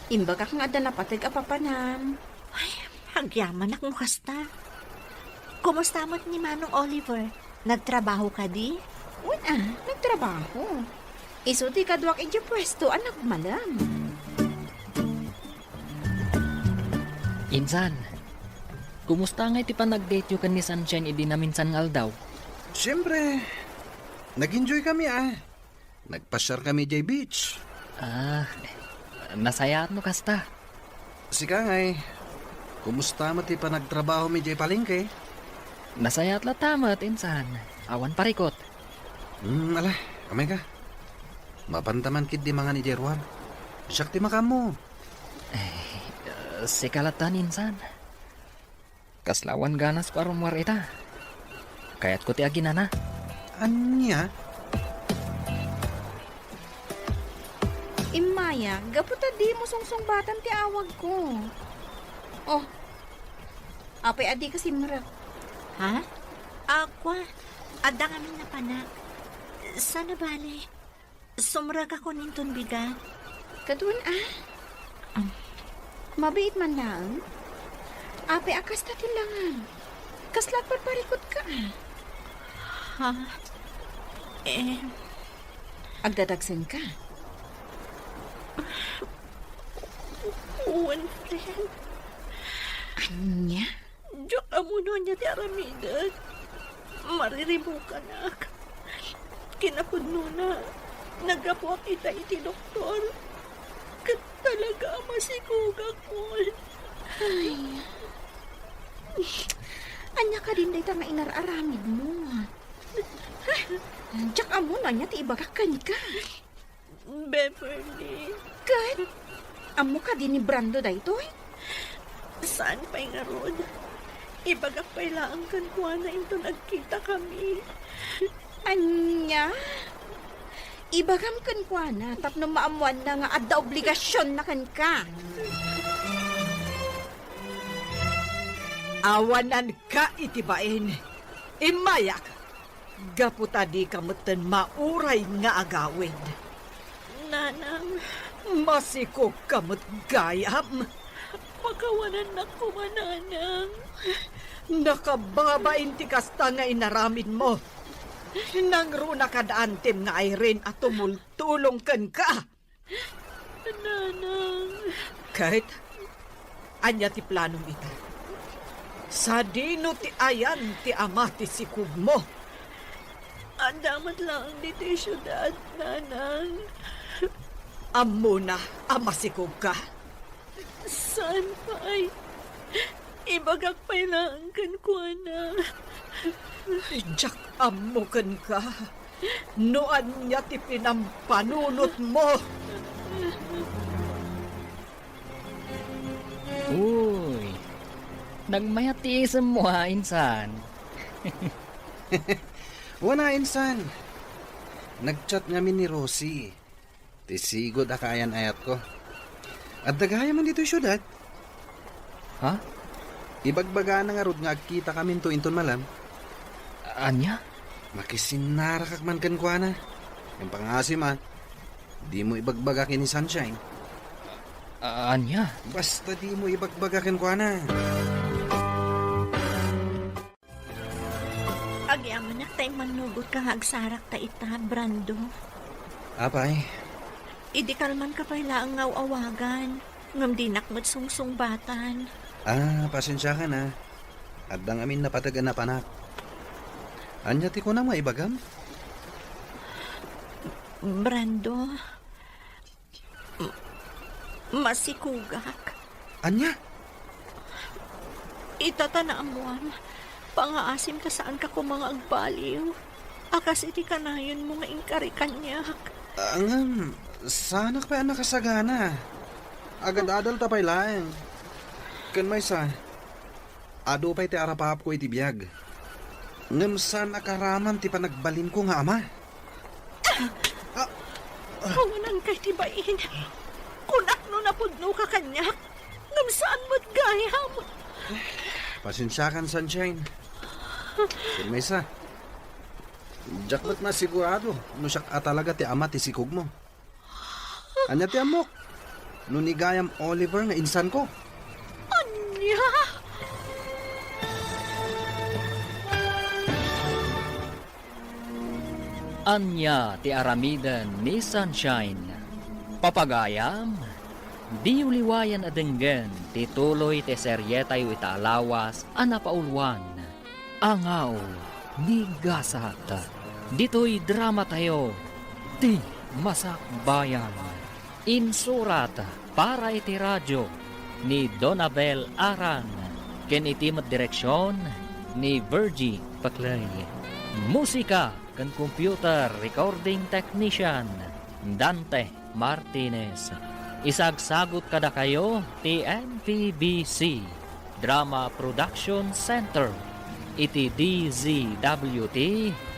Imbagak nga da napatag apapanam. Ay, hagyaman ak mo kasta. Kumusta mo't ni Manong Oliver? Nagtrabaho ka di? Una, nagtrabaho. Isuti ka duwak iti pwesto, anak malam. Insan, kumusta nga iti panag-date yu kan ni Sunshine idi na minsan ngal daw? Siyempre, nag-enjoy kami Nagpasyar kami jay beach. Nasayat no kasta. Sika ngay, kumusta mo ti pa nagtrabaho mi jay palengke? Nasayat la tamat, insan. Awan parikot. Ala, kamay ka. Mapantaman kid di mga ni Jerwan. Siyak ti makamo. Sikalatan, insan. Kaslawan ganas ko arumwar ita. Kayat ko ti aginana. Anya? Imaya, gaputa di mo sungsung-batan ti awag ko. Oh, apay adi kasi marak. Ha? Aqua, adang amin na panak. Sana bale, sumrag ako ninton bigat. Kadun Mabait man lang. Apay akas na tilangan. Kaslat parikot ka. Ha? Agdadagsan ka. One friend. Anya? Diyak amuno niya ti aramidan. Mariribukan ak. Kinapudno na. Nagapuak kita iti doktor. Kat talaga masikugak ko. Anya ka din dayta nga inararamid mo. Diyak amo na niya ti ibagakan ka. Beverly, Kat, amo ka din ni Brando daytoy. saan pa'y nga ron? Ibagak pa'y laang kankuha na ito nagkita kami. Anya? Ibagam kan kwa na, tapno maamuan na nga adda obligasyon na kan ka. Awanan ka itibain. Imayak. Gaputa di kamutan mauray nga agawid. Nanang, Masiko kamut gayam. pakawanan na ko mananang. Nakababain ti kasta nga inaramid mo. Nangruna kadaan tim nga ay rin at tumultulong kan ka. Nanang, Kahit anya ti planong ita. Sa dino ti ayan ti ama ti sikug mo. andamat lang dito yung syudad, nanang. Amo na amasikog ka. Saan pa'y? Ibagak pa'y laang kankuha na. Jak amo kan ka. Noan niya ti pinampanunot mo. Uy, nagmayat ti isem mo ha, insan. Wala insan. Nagchat ngamin ni Rosie. Tisigod akayan ayat ko. At dagaya man dito syudad. Ha? Ibagbaga na nga rod nga agkita kami to inton malam. Anya? Makisinarakak man kan kwa na. Yung pangasim di mo ibagbaga kin ni Sunshine. Anya? Basta di mo ibagbaga kin kwa na. Agyaman na tayo manugot ka agsarak ta ita, Brando. Apay, Idi kalman ka pa'y laang ngaw-awagan. Ngam dinak mo't sungsung-batan. pasensya ka na. Adang amin napatagan na panak. Anya ti ko na maibagam? Brando, masikugak. Anya? Itatanaan mo pangaasim ka saan ka ko mga agbaliw. Akas iti kanayon mo nga ingkari kanyak. Angam, sana pa anak kasagana. Agad adal tapay laeng. Kan may sa, ado pa'y ti arapahap ko iti biyag. Ngam saan akaraman ti panagbalin ko nga ama. Kawanan kay tibain. Kunak no napudno ka kanyak. Ngam saan mo't gayam. Pasensyakan, Sunshine. Kan may sa, jakbat na sigurado. No siya talaga ti ama ti sikog mo. Anya ti amok. Nunigayam Oliver nga insan ko. Anya! Anya ti aramidan ni Sunshine. Papagayam, di uliwayan adenggan ti tuloy ti serye tayo itaalawas anapaulwan. Angaw ni gasat. Dito'y drama tayo. Ti masakbayan. Insurat para iti radyo ni Donabel Aran. Ken iti direksyon ni Virgie Paclay. Musika kan computer recording technician Dante Martinez. Isagsagot kada kayo ti MPBC Drama Production Center iti DZWT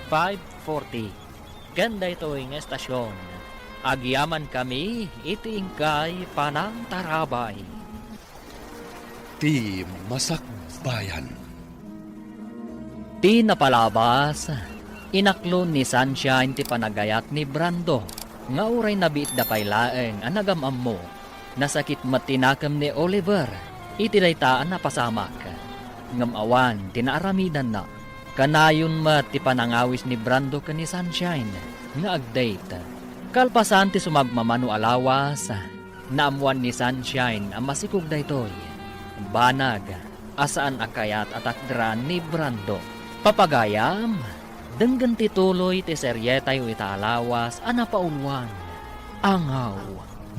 540. Ganda ito yung estasyon. Agyaman kami iti ingkay Panang Tarabay. Ti Masakbayan. Ti napalabas, inaklon ni Sunshine ti panagayat ni Brando. Nga uray nabiit da paylaeng anagamam mo. Nasakit matinakam ni Oliver. Itilaitaan na pasamak. Ngamawan, tinaaramidan na. Kanayon mat ti panangawis ni Brando ka ni Sunshine. Nga agdate. Kalpasan ti sumagmamano alawas. Naamuan ni Sunshine ang masikog daytoy. Banag, asaan akayat at akdran ni Brando. Papagayam, denggan tituloy ti serye tayo itaalawas anapaulwan. Angaw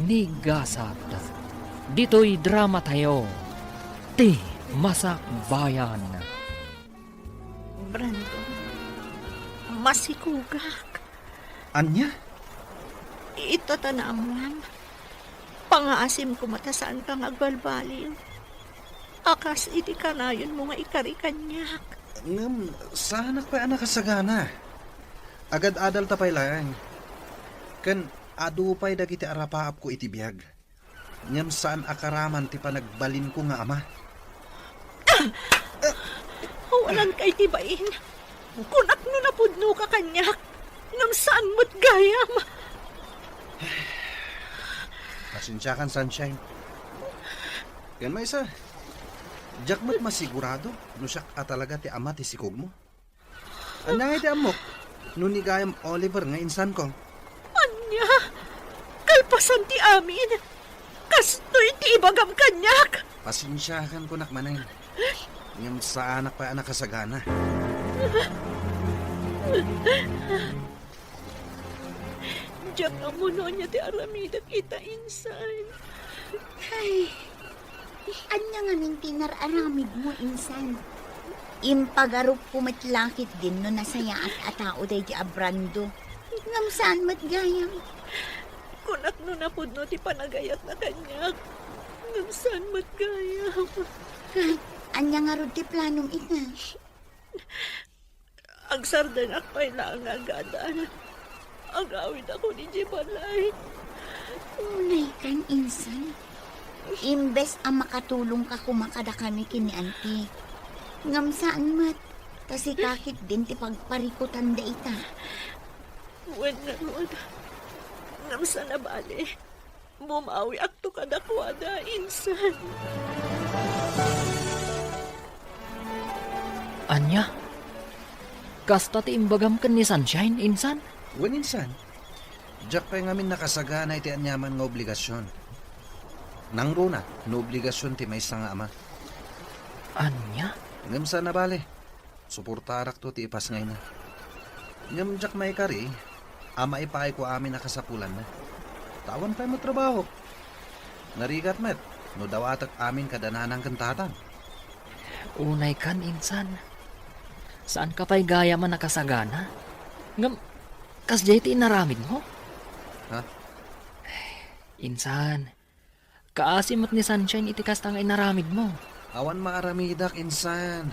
ni gasat. Dito'y drama tayo. Ti masakbayan. Brando, masikugak. Anya? Ito tanamuan. Pangaasim ko matasaan kang agbalbaliw. Akas iti kanayon mo nga ikarikanyak. Ngam, sana pa anak kasagana. Agad adal tapay lang. Kan adupay dagiti arapaap ko iti biyag. Ngam saan akaraman ti panagbalin ko nga ama. Walang kay tibain. Kunak no napudno ka kanyak. Ngam saan mo't gayam. Pasensya kan, Sunshine. Yan may isa. Diyak mo't masigurado no siya talaga ti ama ti sikog mo. Anay ti amok no ni gayam Oliver nga insan ko. Anya, kalpasan ti amin. Kastoy ti ibagam kanyak. Pasensya kan ko nakmanay. Ngam sa anak pa anak kasagana. Diyak mo no niya ti aramida kita insan. Ay, anya nga min tinararamid mo, insan. Impagarup pumatlakit din no nasaya at atao day di abrando. Ngam saan mat gayam? Kunak no napudno ti panagayat na kanyak. Ngam saan mo't gayam. Anya nga rod ti planong ita. Agsardan akpay lang agadan. Agawid ako ni Jibalay. Unay kan, insan. Imbes ang makatulong ka kumakada kami kini auntie. Ngam saan mat? Kasi kakit din ti pagparikutan da ita. Wen na ron. Ngam sa nabali. Bumawi akto kadakwada, insan. Anya? Kasta ti imbagam kan ni Sunshine, insan? Wen insan. Diyak pa ngamin nakasagana iti anyaman nga obligasyon. Nang runa, no obligasyon ti may nga ama. Anya? Ngam sa nabali. Suportarak to ti ipas ngay na. Ngam diyak may kari, ama ipaay ko amin nakasapulan na. Tawan pa mo trabaho. Narigat met, no daw atak amin kadananang kantatan. Unay kan, insan. Saan ka pa'y gaya man nakasagana? Ngam, kasjay ti inaramid mo? Ha? Insan, kaasimot ni Sunshine iti kastang inaramid mo. Awan maaramidak insan.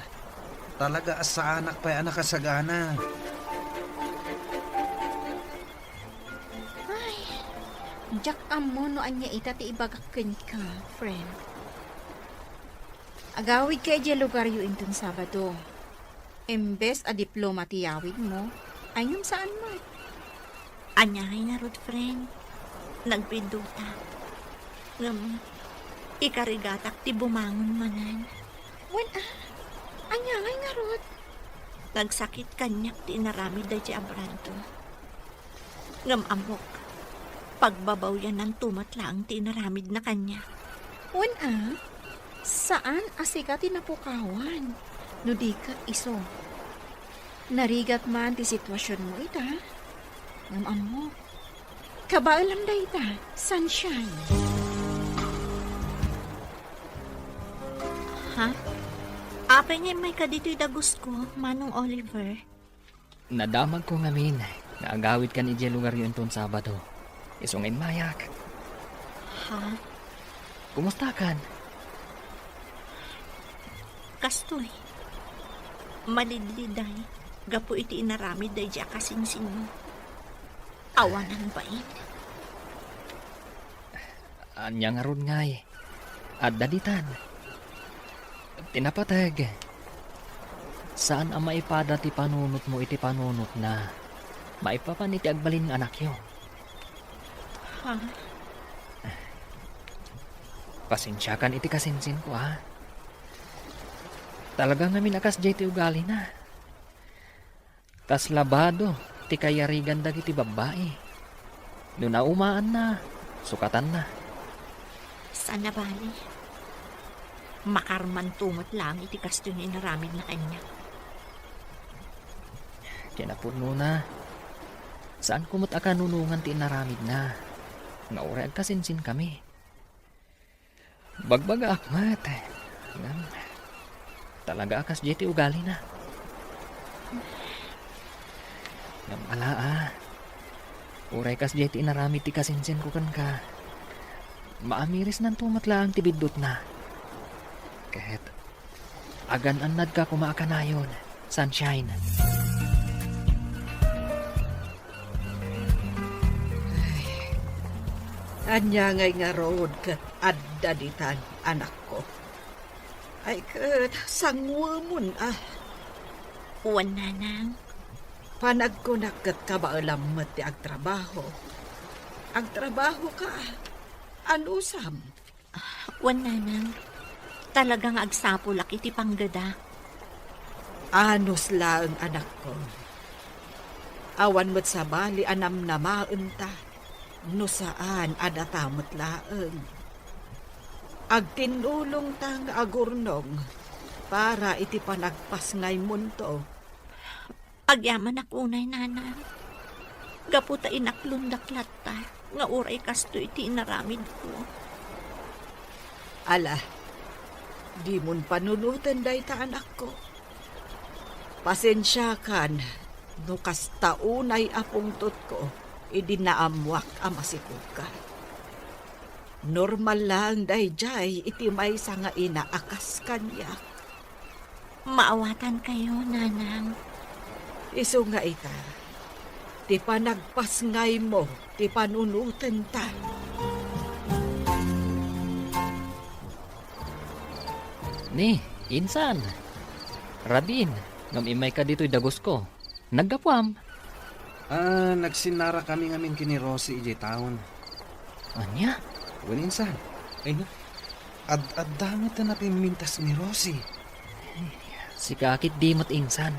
Talaga asa anak pa'y anak kasagana. Jack amo no anya ita ti ibagakken ka, friend. Agawid kay di lugar yu intong Sabado. Embes a diploma ti yawid mo, ay ngam saan mo? Anyahay na rod, friend. Nagpinduta. Ngam, ikarigatak ti bumangon manan. Anya ngay nga rod. Nagsakit kanyak ti inaramid da di abrando. Ngam amok, pagbabaw yan ng tumatlaang tinaramid na kanya. Una, saan asika tinapukawan? No di ka iso. Narigat man ti sitwasyon mo ita. Ngam mo. Kabaalam da ita, sunshine. Ha? Apay nga may kadito'y dagus ko, Manong Oliver. Nadamag ko ngamin. Naagawid ka ni Jay lugar yun ton Sabado. Isungin mayak. Ha? Kumusta kan? Kastoy. Malidliday. Gapo iti inaramid day diya kasing mo. Awanan ba Anya nga ron ngay. At daditan. Tinapatag. Saan ang maipada ti panunot mo iti panunot na maipapan iti agbalin nga anak yo? Ha? Pasensyakan iti kasinsin ko ha. Talaga nga minakas jay ti ugali na. Tas labado ti kayarigan dagiti babae. No naumaan na, sukatan na. Sana bali. Makarman tumot lang iti kasto ni inaramid na kanya. Kinapuno na. Saan kumot akanunungan ti inaramid na? Nga ure agkasinsin kami. Bagbaga akmat. Ngam, talaga akas jeti ugali na. Ngam ala uray kas jeti inaramid ti kasinsin ko kan ka. Maamiris nan tumatlaang ti bidot na. Kahit agan anad ka kumaakanayon, sunshine. Anya ngay nga road kat addaditan, anak ko. Ay kat sangwamon Uwan nanang. Panag ko na kat kabaalam ti agtrabaho. Agtrabaho ka. Anusam. Uwan nanang. Talagang agsapulak iti panggada. Anos lang anak ko. Awan mo't sa bali anam na maunta. No saan adatamot laeng. Agtinulong tang agurnong para iti panagpas ngay munto. Agyaman akunay nanang. Gaputa inaklundaklat ta. Nga uray kasto iti inaramid ko. Ala, di mon panunutan day ta anak ko. Pasensya kan, no kastaunay apungtot ko, idinaamwak amasikuka. Normal lang day jay iti may nga inaakas kanya. Maawatan kayo, nanang. Iso nga ita, ti panagpas ngay mo, ti panunutan ta. Ni, insan. Radin, ngam imay ka dito'y dagos ko. Naggapwam. Nagsinara kami ngamin kini Rosie ijay taon. Anya? Waninsan. Ay na. Ad-damot na napimintas ni Rosie. Si kakit dimot insan.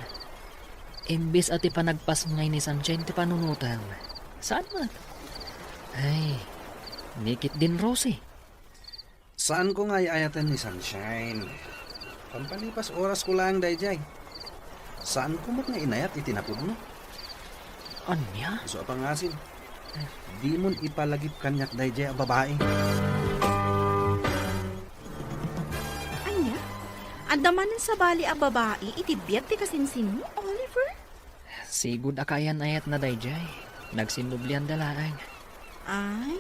Imbis at ipanagpas ngay ni Sunshine ti panunutan. Saan man? Ay, nikit din Rosie. Saan ko nga ayatan ni Sunshine? Pampalipas oras ko lang dayjay. Saan ko mo nga inayat itinapod mo? Anya? So apang asin. Di mon ipalagip kanyak dayjay a babae. Anya? Andamanan sa bali a babae, itibiyat ti kasinsin mo, Oliver? Sigud akayan ayat na dayjay. Nagsinublian dalaang. Ay,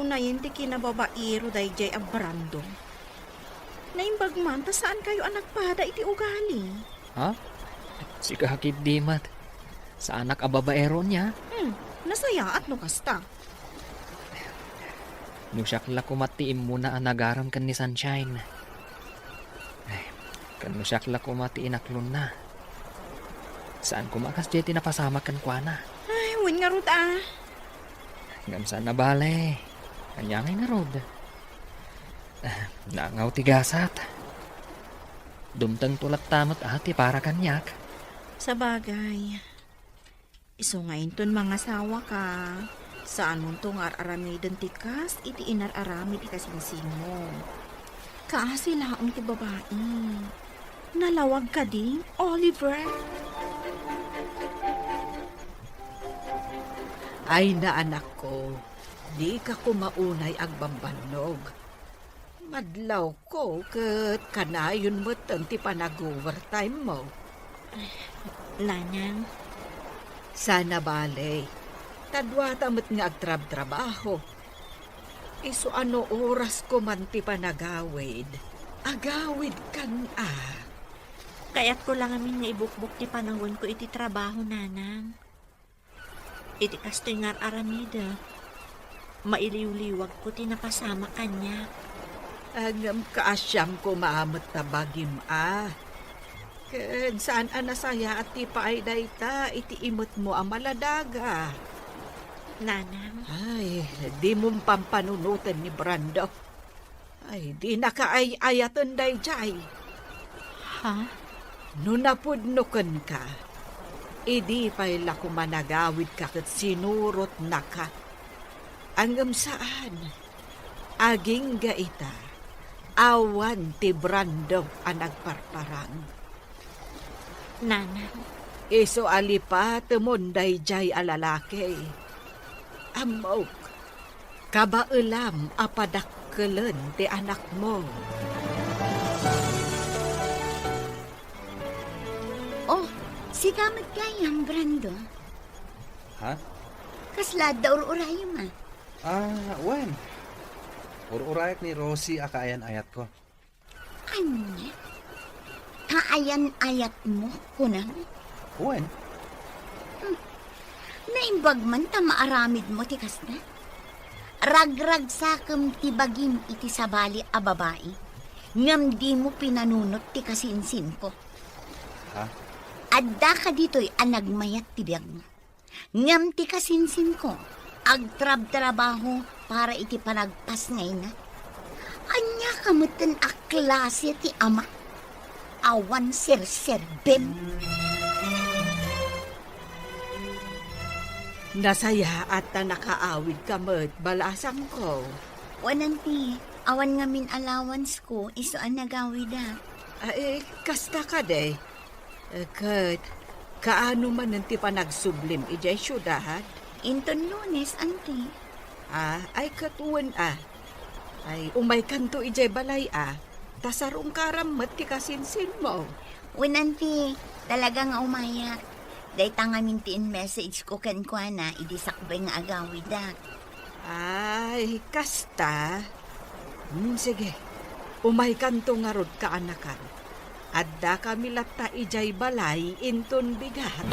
na yun ti kinababairo dayjay a Brandon. Naimbag man, ta saan kayo ang nagpada iti ugali? Ha? Si kakit dimat. Sa anak ababaero niya. Nasaya at no kasta. Nung siyakla kumatiim muna ang nagaram kan ni Sunshine. Ay, kan nung siyakla kumati inaklon na. Saan kumakas jeti napasama kan kwa na? Ay, win nga rod Ngam saan na bale. Kanyangay nga rod. Nangaw tigasat. Dumtang tulat tamot ati para kanyak. Sa bagay, Iso nga inton mga sawa ka. Saan mo itong ar-aramidon tikas, iti inar-aramid ikasinsin mo. Kaasi laong ti babae. Nalawag ka din, Oliver. Ay na anak ko, di ka kumaunay agbambanog. Madlaw ko kat kanayon mo ti panag-overtime mo. Nanang, Sana bale, tadwata mo't nga agtrab-trabaho. Iso ano oras ko man ti panagawid, agawid kan kaya't ko lang amin nga ibukbuk ti panahon ko iti trabaho, nanang. Iti kastoy nga aramida. Mailiw-liwag ko ti napasama kanya. Agam kaasyam ko maamot na bagim Ken saan anasaya at ti paay dayta, iti imot mo ang maladaga. Nanang, Ay, di mong pampanunutan ni Brando. Ay, di nakaay-ayatan day jay. ha? No napudnukan ka, idi pa'y lako managawid ka kat sinurot na ka. Angam saan? Aging gaita, awan ti Brando ang nagparparang. Nanang, Iso alipa tumunday jay alalaki. Amok, kabailam apadakkelan ti anak mo. Oh, si kamat kayang, Brando. Ha? Kasla da ur-urayo ma. Wen. Ur-urayak ni Rosie akaayan-ayat ko. Anya? Kaayan-ayat mo, kunang? Wen. Naimbag man ta maaramid mo ti kasna. Ragrag sakam ti bagim iti sabali a babae. Ngam di mo pinanunot ti kasinsin ko. Ha? Adda ka dito'y anagmayat ti biyag mo. Ngam ti kasinsin ko, agtrab-trabaho para iti panagpas ngay na. Anya kamutan a klase ti ama. Awan ser-serbem. Nasaya at nakaawid ka mo't balasang ko. Wananti, awan ngamin allowance ko, iso ang nagawid Ay, kasta ka de. Kat, kaano man nanti pa nagsublim ijay syudahad? Inton Lunes, anti. Ay katuwan Ay, umay kanto ijay balay Tasarong karamat ti kasinsin mo. Wananti, talaga nga umayak. Day tangamin ti in message ko kan kwa na, idisakbay nga agawid Ay, kasta. Sige, umay kanto nga rod ka anakan. Adda kami latta ijay balay inton bigat.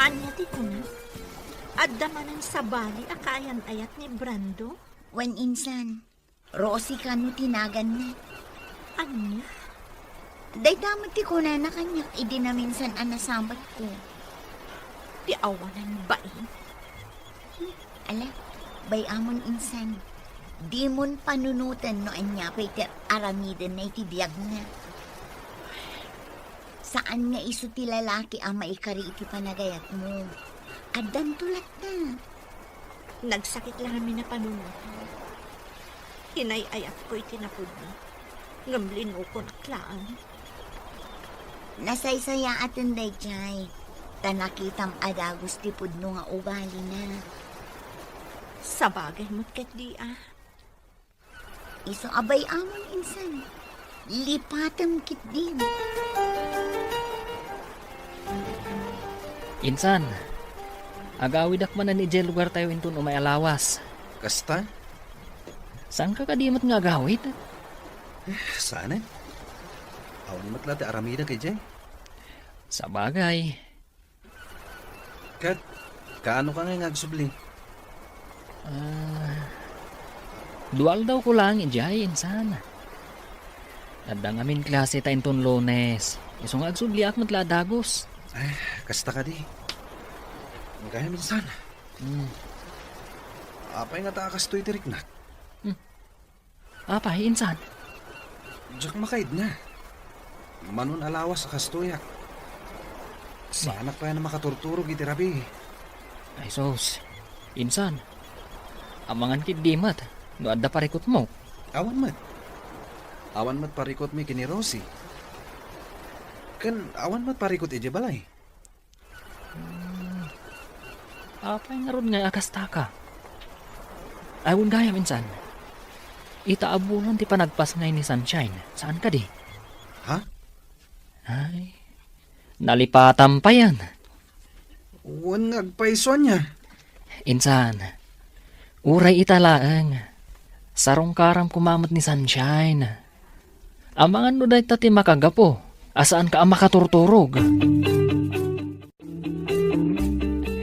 anya ti ko na? Adda manan sabali akayan-ayat ni Brando? Wan insan, Rosie ka no tinagan na. Anya? Day damot ti ko na kanyak, idi na minsan anasambat ko. Ti awanan ba Ala, bay amon insan. Di mon panunutan no anya Peter aramidan na itibiyag na. Saan nga iso ti lalaki ang maikari iti panagayat mo? Adan tulat na. Nagsakit lang kami na panunutan. Inay-ayat ko itinapod na. Ngamlin ko naklaan. Nasaysaya atin day jay. Tanakitam adagos ti pudno nga ugali na. Sa bagay mo't kat di Iso abay amon insan. Lipatam kit din. Insan, agawid akman na ni Jay lugar tayo intun umay alawas. Kasta? Saan ka kadimot nga agawid? Saan eh? Awan matla ti aramida kay Jay. Sa bagay, Kat, kaano ka nga ngagsubli? dual daw ko lang ijay insan. Adda ngamin klase ta intun Lunes. Iso nga agsubli ak matla dagos. Kasta ka di. Kaya minsan. Apay nga takas to'y tiriknat. Apa insan? Diyak makaid na. Manon alawas sa kastuyak. Sa anak pa yan na makaturturog iti rabi. Ay sos, insan. Amangan kid dimat, no adda parikot mo. Awan mat parikot mi kini Rosie. Kan awan mat parikot iti balay. Apay nga ron nga akasta ka. Ayun gaya minsan. Itaabulan ti panagpas ngay ni Sunshine. Saan ka di? Ha? Ay, nalipatan pa yan. Uwan nagpaison niya. Insan, uray italaang. Sarong karam kumamot ni Sunshine. Amangan no dahi tati makagapo. Asaan ka ang makaturturog?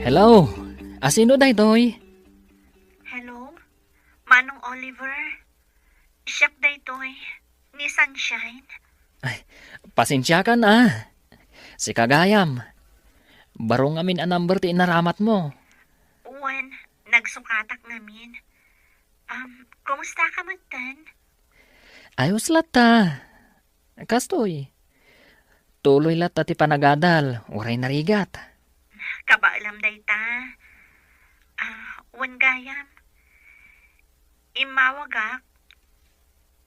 Hello? Asino dahi toy? Hello? Manong Oliver? Siyak day toy. Ni Sunshine? Pasensya ka na. Si Kagayam. Barong amin ang number ti inaramat mo. Uwan, nagsukatak ngamin. Kumusta ka man tan? Ayos lata. Kastoy. Tuloy lata ti panagadal. Uray narigat. Kabaalam day ta. Uwan gayam. Imawagak.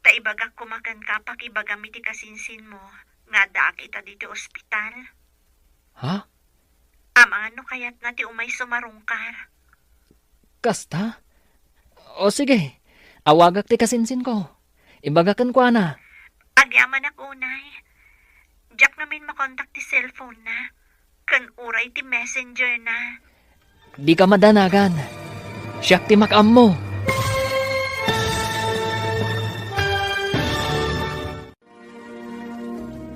Taibagak kumakan ka pakibagam iti kasinsin mo. Nga daak ita dito ospital. Ha? Ano kayat na ti umay sumarungkar. Kasta? O sige. Awagak ti kasinsin ko. Ibagakan ko na. Agyaman ako unay. Diyak namin makontak ti cellphone na. Kan uray ti messenger na. Di ka madanagan. Siyak ti makam mo.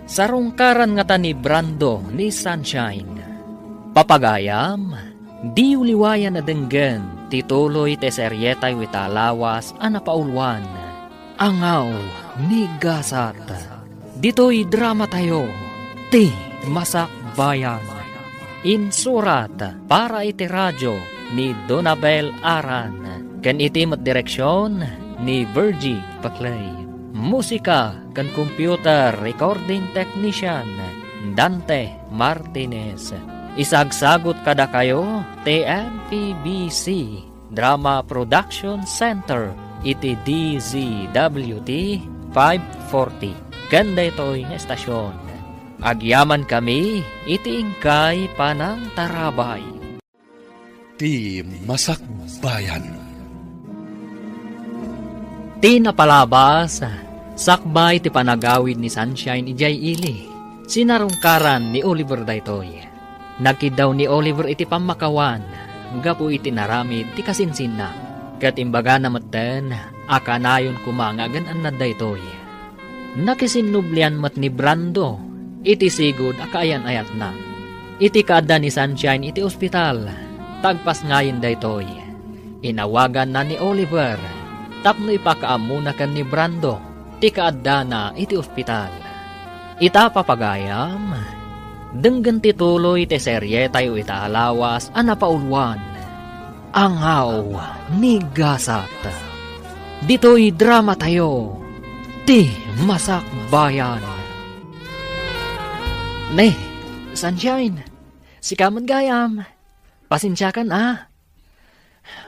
Sarungkaran nga ta ni Brando ni Sunshine. Papagayam, di uliwayan na denggen, tituloy te seryetay witalawas anapaulwan. Angaw ni Gasat. Dito'y drama tayo, ti Masak Bayan. Insurat para iti radyo ni Donabel Aran. Ken iti mat direksyon ni Virgie Paclay. Musika kan computer recording technician Dante Martinez. Isagsagot kada kayo TMPBC Drama Production Center iti DZWT 540. Ganda ito'y estasyon. Agyaman kami iti ingkay panang tarabay. Ti Masak Bayan. Ti napalabas, sakbay ti panagawid ni Sunshine ijay ili. Sinarungkaran ni Oliver daytoy. Nagkidaw ni Oliver iti pamakawan, gapu iti naramid ti kasinsin na. Kat imbaga namaten, akanayon kumangagan an na daytoy. Nakisinnublian mat ni Brando, iti sigod akaayan-ayat na. Iti kada ni Sunshine iti ospital, tagpas ngayon daytoy. Inawagan na ni Oliver, tapno ipakaamuna kan ni Brando, ti kaadda na iti ospital. Ita papagayam, denggan tituloy ti serye tayo italawas anapaulwan. Angaw ni Gasat. Dito'y drama tayo, ti Masak Bayan. Ne, Sunshine, si Kaman Gayam, pasensya kan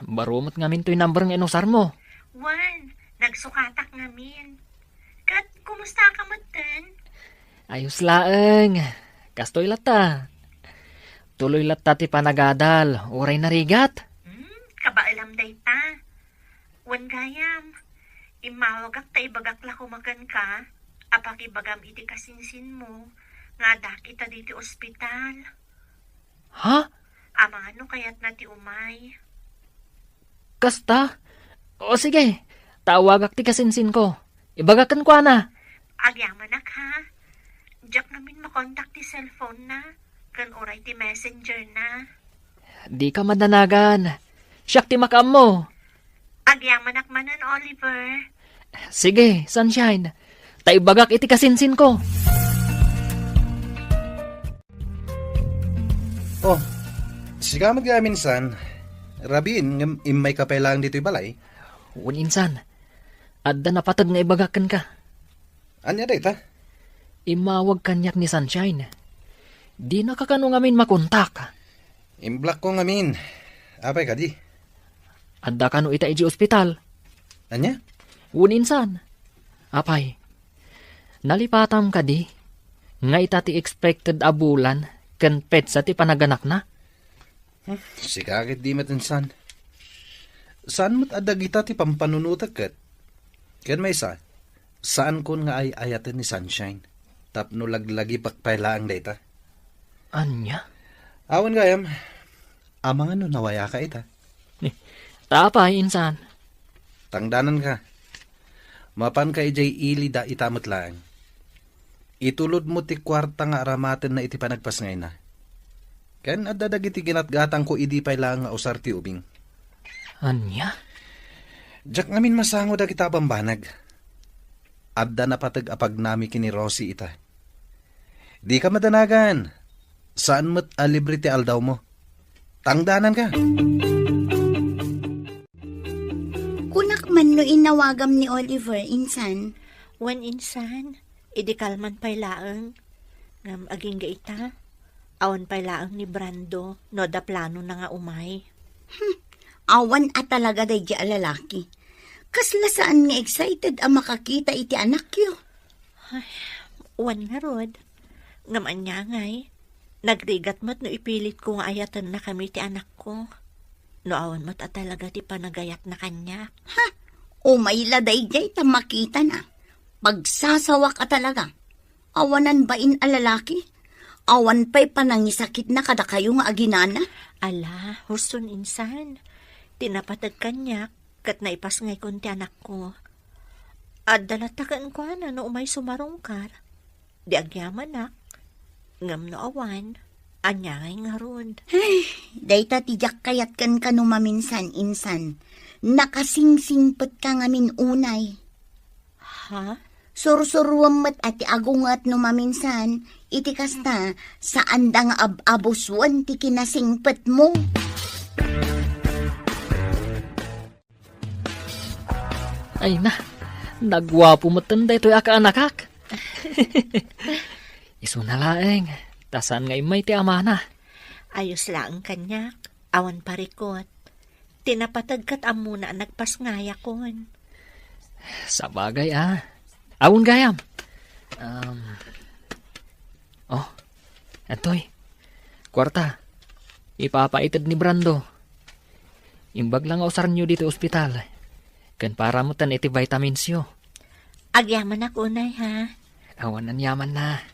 Barumot ngamin to'y number ng inusar mo. Wan, nagsukatak ngamin. Kat, kumusta ka matan? Ayos laeng, kastoy lata. Tuloy lata ti panagadal, uray narigat. Kabaalam day ta. Wan gayam, imawagak ta ibagak la kumagan ka, apakibagam iti kasinsin mo, nga dak ita diti ospital. Ha? Ano kayat na ti umay? Kasta? O sige, tawagak ti kasinsin ko. Ibagakan ko na. Agyamanak ha. Diyak namin makontak ti cellphone na, kan oray ti messenger na. Di ka madanagan. Siyak ti makam mo. Agyamanak manan, Oliver. Sige, Sunshine. Taibagak iti kasinsin ko. Oh, siga magyaminsan. Rabin, imay kapailang dito'y balay. Insan, adda napatag nga ibagakan ka. Anya day ta? Imawag kanyak ni Sunshine. Di na kakano ngamin makontak. Imblock ko ngamin. Apay ka di? Adda kano ita iji ospital. Anya? Uninsan. Apay. Nalipatam ka di. Nga ita ti expected abulan. Ken pet sa ti panaganak na. Sikakit di matinsan. Saan mo't adag ita ti pampanunutak kat? Ken may sa? Saan kun nga ay ayatin ni Sunshine? Tapno laglagi pakpailaang data. Anya? Awan gayam. Amang ano nawaya ka ita? Tapay, insan. Tangdanan ka. Mapan ka ijay ili da itamot lang. Itulod mo ti kwarta nga aramaten na iti panagpas ngay na. Ken adadag iti ginatgatang ko idi pay lang nga usar ti ubing. Anya? Jak ngamin masango da kita bambanag. Adda na patag apag nami kini Rosie ita. Di ka madanagan. Saan mo't alibre ti aldaw mo? Tangdanan ka. Kunak man no inawagam ni Oliver, insan. Wan insan, idikalman pay laang. Ngam aging gaita. Awan pay laang ni Brando, no da plano na nga umay. Awan at talaga day di alalaki. Kasla saan nga excited ang makakita iti anak yo. Wan nga rod. Ngam anya ngay. Nagrigat mo't no ipilit ko nga ayatan na kami ti anak ko. No awan mo't at talaga ti panagayat na kanya. Umayla day jay ta makita na. Pagsasawa ka talaga. Awanan ba in alalaki? Awan pa'y panangisakit na kada kayo nga aginana? Ala, huson insan. Tinapatag kanya, kat naipas ngay kon ti anak ko. At dalatakan ko na no umay sumarungkar. Di agyaman nak. Ngam no awan, anya ngay nga ron. Day ta tijak kayat kan kano maminsan, insan. Nakasingsingpet ka ngamin unay. Ha? Sursuruam mat ati agungat no maminsan, iti kasta saan da nga abuswan ti kinasingpet mo. Ay na, nagwapo mo tanda ito'y aka-anakak. Iso na laeng, tasan nga imay ti ama na. Ayos lang kanya, awan parikot. Tinapatag kat amuna nagpasngaya kon. Sa bagay Awon gayam. Etoy. Kwarta. Ipapaitid ni Brando. Imbag lang usar nyo dito ospital. Kan para mo tan iti vitamins yo. Agyaman ako unay ha. Awan yaman na.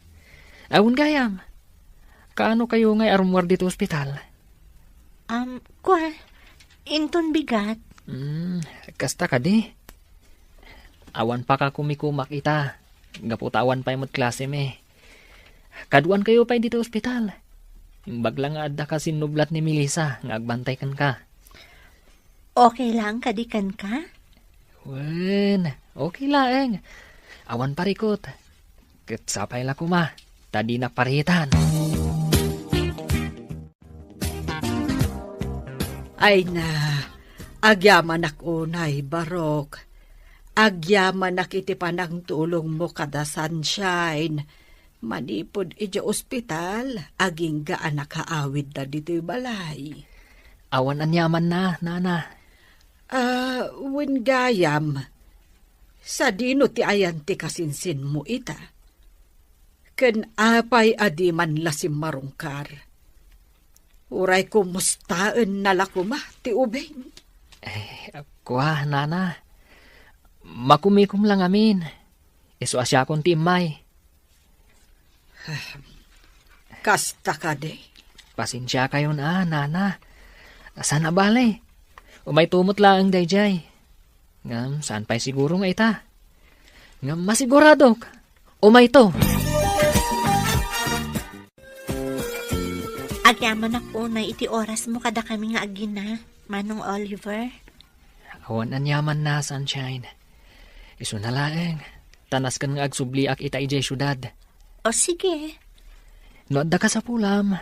Awon gayam. Kaano kayo ngay arumwar dito ospital? Inton bigat. Kasta ka di. Awan pa ka kumikumak ita. Gaputawan pa yung klase me. Kaduan kayo pa dito ospital. Imbag lang adda ka sinublat ni Melissa. Ngagbantay kan ka. Okay lang kadikan ka? Wen, okay lang. Awan parikot. Ketsapay la kuma. Tadi nakparitan. Ay na, agyaman ak unay, Barok. Agyaman nak iti panang tulong mo kada Sunshine. Manipod iti ospital, aging gaan nakaawid na dito'y balay. Awan anyaman na, nana. Wen gayam, sa dino ti ayan ti kasinsin mo ita. Ken apay adiman lasim marungkar. Uray kumustaan nalakuma ti ubeng. Kuha, nana. Makumikum lang amin. Iso asya kong timay. Kasta ka de. Pasensya kayo na, nana. Sana bale. Umay tumot lang ang dayjay. Ngam, saan pa'y siguro nga ita? Ngam, masigurado. Umay to. Agyaman ako na iti oras mo kada kami nga agina, Manong Oliver. Awan anyaman na, Sunshine. Iso na laeng. Tanas kan nga agsubliak ita ijay syudad. O sige. No adda ka sa pulam.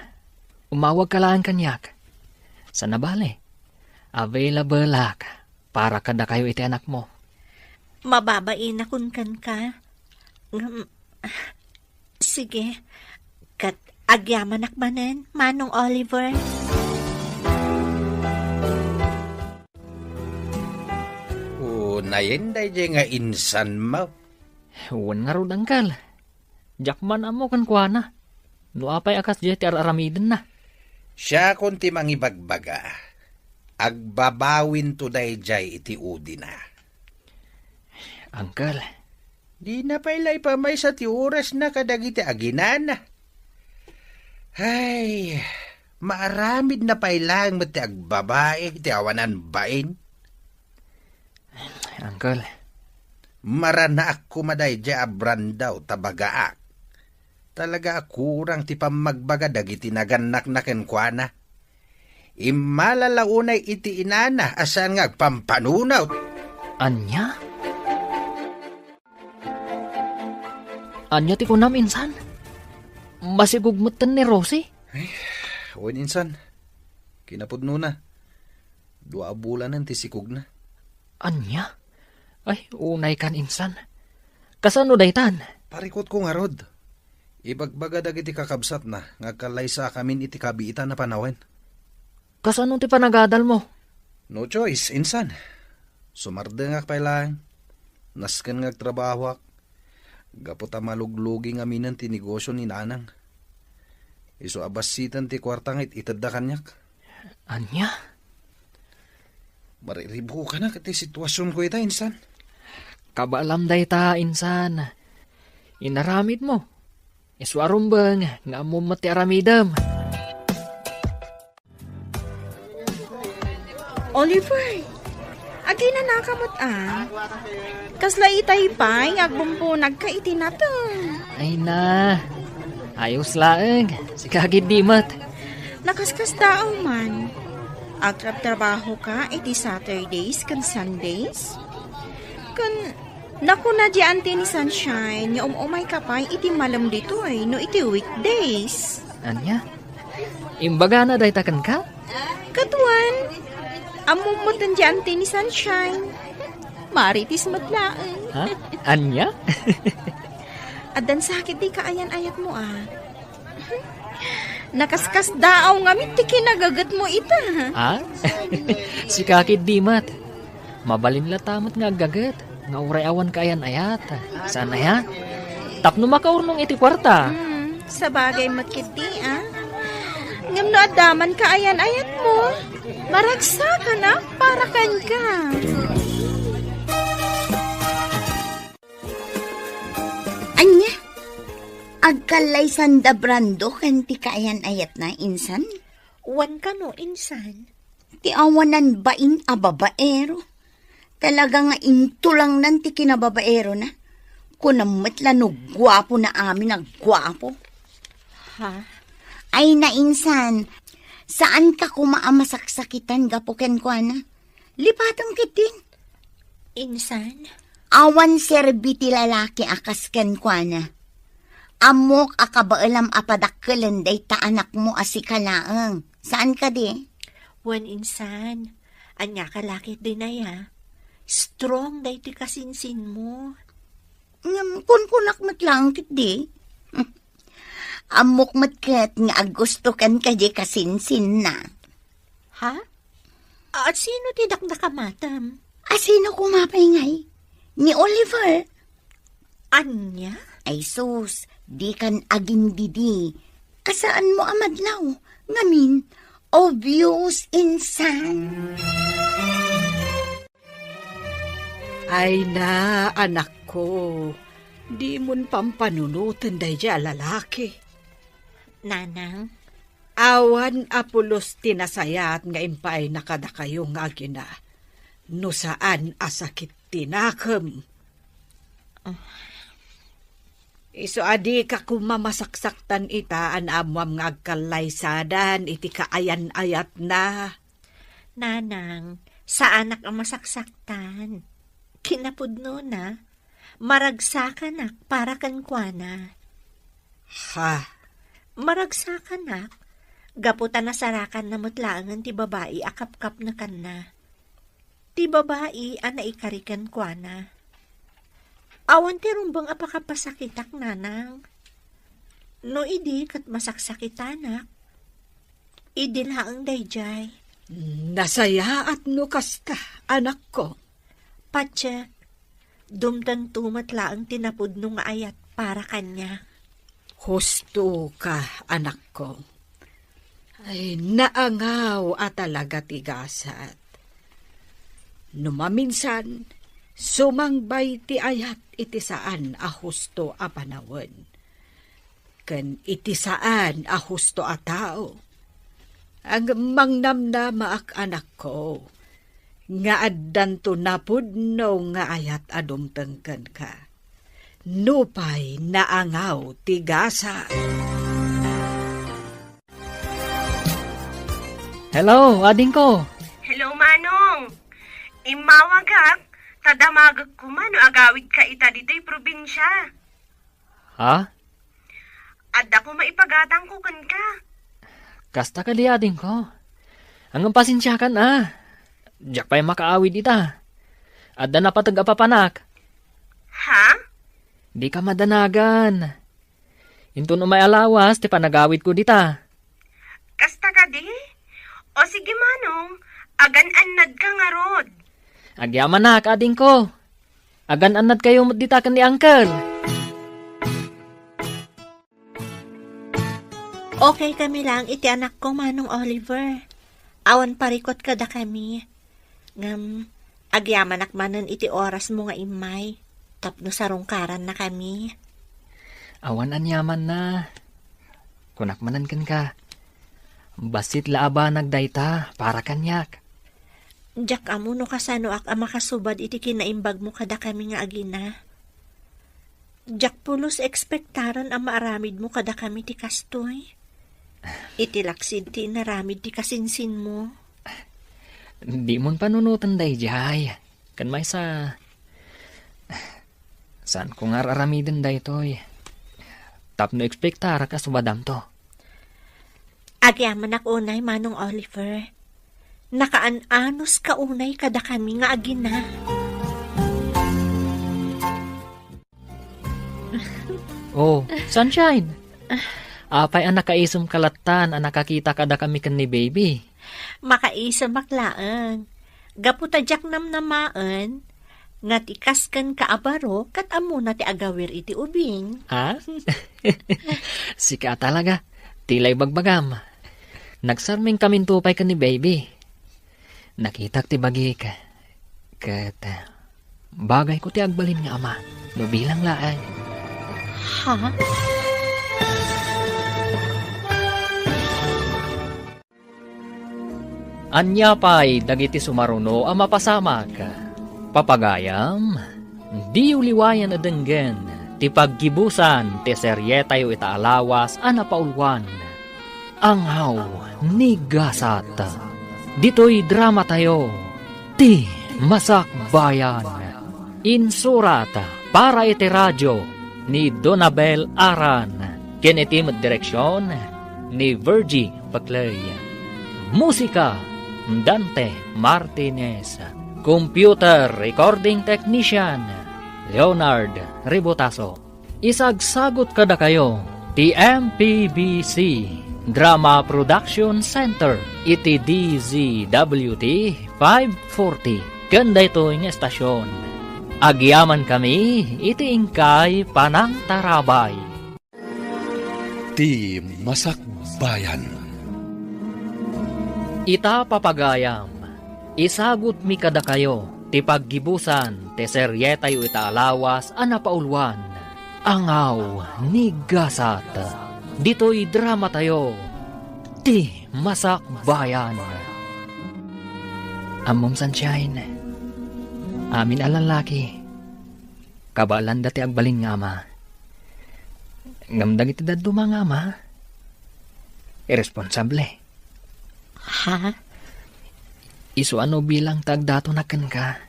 Umawag ka lang kanyak. Sa nabale. Available lak para kada kayo iti anak mo. Mababain na kun kan ka. Sige. Kat Agyaman nakmanen, Manong Oliver. Unayin day nga insan mo. Huwan nga ron, Uncle. Jakman amo kan kuana. No apay akas di ti aramiden na. Siya kunti mangibagbaga. Agbabawin to day jay iti udi na. Uncle, Di na pailay pa may sa ti oras na kadagiti aginana. Ay, maaramid na pailang mo ti agbabae ti awanan bain. Uncle, Maranaak kumaday di abran daw tabagaak. Talaga akurang ti pamagbaga dagiti naganak na kenkwana. Imalalaunay iti inana asan nga agpampanunaw. anya? Anya ti kunam insan? Masigugmutan ni Rosie? Uwan insan, kinapudno na. 2 bulanan ti sikog na. Anya? Ay, unay kan insan. Kasano daytan? Parikot ko nga rod. Ibagbaga dagiti kakabsat na, ngagkalaysa kamin iti kabiitan na panawen. Kasano ti panagadal mo? No choice, insan. Sumardengak pa lang. Nasken ngag trabahwak. Gaputa maluglugi nga minan ti negosyo ni nanang. Iso abasitan ti kwartangit itadda kanyak. Anya? Mariribo ka na kati sitwasyon ko ita, insan. Kabalam dayta insan. Inaramid mo. Iswarumbang nga mo mati aramidam. Oliver, agi na nakamot Kasla itay pa'y agbumpunag ka iti nato. Ay na. Ayos laeng. Si kagid dimat. Nakaskas tao man. Agtrab-trabaho ka iti Saturdays kan Sundays? Naku na di ante ni Sunshine, nga umay ka pa iti malam dito no iti weekdays. Anya? Imbaga na daytakan ka? Katuan, amumutan di ante ni Sunshine. Maritis matlaan. Ha? Anya? Adan sakit di kaayan-ayat mo Nakaskas daaw nga ti kinagagat mo ita. Ha? Si kakid dimat. Mabalin latamat nga gagat. Nga uray awan kayan ayat. Sana ya? Tapno makaurnong iti kwarta. Sa bagay matkiti Ngam no adaman kaayan-ayat mo. Maragsa ka na para kan ka. Anya? Agkalay sanda brando kan ti kaayan ayat na insan? Uwan ka no, insan. Ti awanan bain a babaero. Talaga nga intulang nan ti kinababaero na. Kunamat no gwapo na amin ang gwapo. Ha? Ay na insan, saan ka kumaamasaksakitan gapuken ko na? Lipatang kitin. Insan? Awan serbiti lalaki akas ken ko na. Amok akabaalam apadakkelan day ta anak mo asikalaang. Saan ka di? Wan insan. Anya ka lakit din na ya. Strong day ti kasinsin mo. Kunkunak matlangkit di. Amok matkat nga agusto kan ka di kasinsin na. Ha? At sino ti dakdakamatam? Sino kumapay ngay? Ni Oliver. Anya? Ay sus, di kan agin didi. Kasaan mo amadlaw? Ngamin, obvious insan. Ay na, anak ko. Di mon pampanunutan day dya lalaki. Nanang? Awan apulos tinasayat nga impay nakada kayo nga agina. No saan asakit tinakam. Iso adi ka kumamasaksaktan ita an amwam nga agkalaysadan iti kaayan-ayat na. Nanang, sa anak ang masaksaktan. Kinapudno na. Maragsakan para kan kuana. Ha? Maragsakan gaputan na sarakan na mutlaangan ti babae akap-kap na kan na. Ti babae anaikarikan kuana. Awan ti rumbang apakapasakitak nanang. No idi kat masaksakit anak. Idi laang dayjay. Nasaya at no kasta, anak ko. Patya, dumdan tumat laang tinapod nung ayat para kanya. Husto ka, anak ko. Ay, naangaw at talaga tigasat. Numaminsan, sumangbay ti ayat iti saan a husto a panawon. Ken iti saan a husto a tao. Ang mangnamnama ak anak ko, nga addan to napudno nga ayat adumtengken ka. Nupay naangaw tigasat. Hello, ading ko. Hello, Manong. Imawagak, tadamagag ko man o agawid ka ita dito'y probinsya. Ha? Adda ko maipagatang ko kan ka. Kasta ka di ading ko. Ang pasensya kan Diyak pa'y makaawid ita. Adda na patag-apapanak. Ha? Di ka madanagan. Intun umay alawas, ti panagawid ko dita. Kasta ka di? O sige, Manong, agan-anad ka nga rod. Agyaman na, ading ko. Agan-anad kayo dita kan ni Uncle. Okay kami lang iti anak ko, Manong Oliver. Awan parikot kada kami. Ngam, agyaman akmanan iti oras mo nga imay. Tapno sarungkaran na kami. Awan anyaman na. Kunakmanan kan ka. Basit laaba nagdayta para kanyak. Diyak amo no kasano ak makasubad iti kinaimbag mo kada kami nga agina. Diyak pulos ekspektaran ang maaramid mo kada kami ti kastoy. Iti laksid ti naramid ti kasinsin mo. Di mon panunutan dayjay. Kan may sa... Saan ko nga raramidin daytoy? Tapno ekspektara ka subadam to. Agyaman ak unay, Manong Oliver. Nakaanos ka unay kada kami nga agina. Oh, Sunshine. Apay ang nakaisong kalatan ang nakakita kada kami kan ni baby. Makaisa maklaan. Gaputadyak namnamaan. Nga tikas kan kaabaro kat amo na ti agawir iti ubing. Ha? Sika talaga. Tilay bagbagam. Nagsarming kaming tupay ka ni baby. Nakitak ti bagi ka. Kat bagay ko ti agbalin nga ama. No bilang laan. Ha? Anya pa'y dagiti sumaruno ang mapasamak. Papagayam, di uliwayan na denggen, ti paggibusan, ti serye tayo itaalawas, anapaulwan. Anghaw, ni gasat, dito'y drama tayo, ti masakbayan. Insurat, para iti radyo, ni Donabel Aran, kinitim direksyon, ni Virgie Paclay. Musika, Dante Martinez. Computer Recording Technician Leonard Ribotaso. Isagsagot kada kayo ti MPBC Drama Production Center iti DZWT 540 kanda ito yung estasyon. Agyaman kami iti ingkay panang tarabay. Ti Masakbayan. Ita papagayam. Isagot mi kada kayo, ti paggibusan, ti serye tayo itaalawas, anapaulwan. Angaw, ni gasat, dito'y drama tayo, ti masakbayan. Amom Sunshine, amin alalaki, kabalan dati agbalin nga ma. Ngamdag iti daduma nga ma, irresponsable. Ha? Isu ano bilang tagdato naken ka.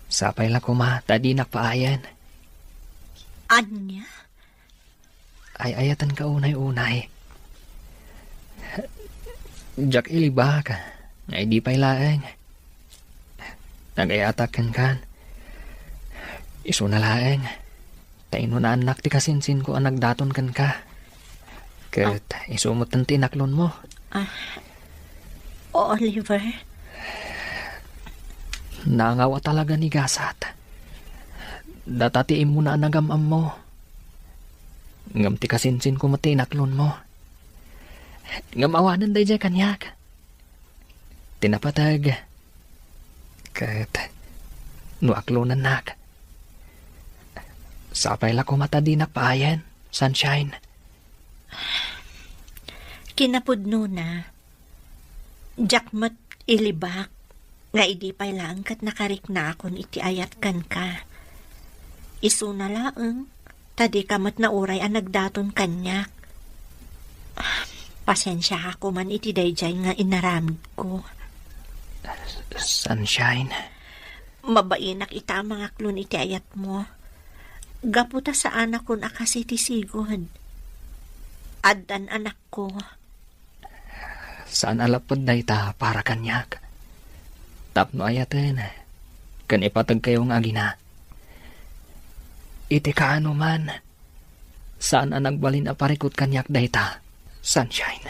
Sapay la kuma, tadi nakpaayan. Anya? Ay ayatan ka unay-unay. Jack iliba ka, ngay di pa'y laeng. Nagayatakan kan. Isu na laeng. Taino na anak ti kasinsin ko ang nagdaton kan ka. Kat isumot ang tinaklon mo. Oliver, Nangawa talaga ni Gasat. Datatiin mo na nagamam mo. Ngam ti kasinsin ko matinaklon mo. Ngam awanan day dyan kanyak. Tinapatag. Kat nuaklonan nak. Sapay la ko matadinak paayan, Sunshine. kinapudno na. Jakmat ilibak, nga idi pay lang kat nakarik na akon iti ayat kan ka. Isu na laeng, tadi kamat na uray ang nagdaton kanyak. Pasensya ako man iti dayjay nga inaramid ko. Sunshine. Mabainak ita mga klon iti ayat mo. Gaputa sa anak kon akas iti sigod. Addan anak ko. Saan alapod na ita para kanyak? Tapno ayaten. Kan ipatag kayo nga gina. Iti kaano man. Saan ang nagbalin a parikot kanyak da ita? Sunshine.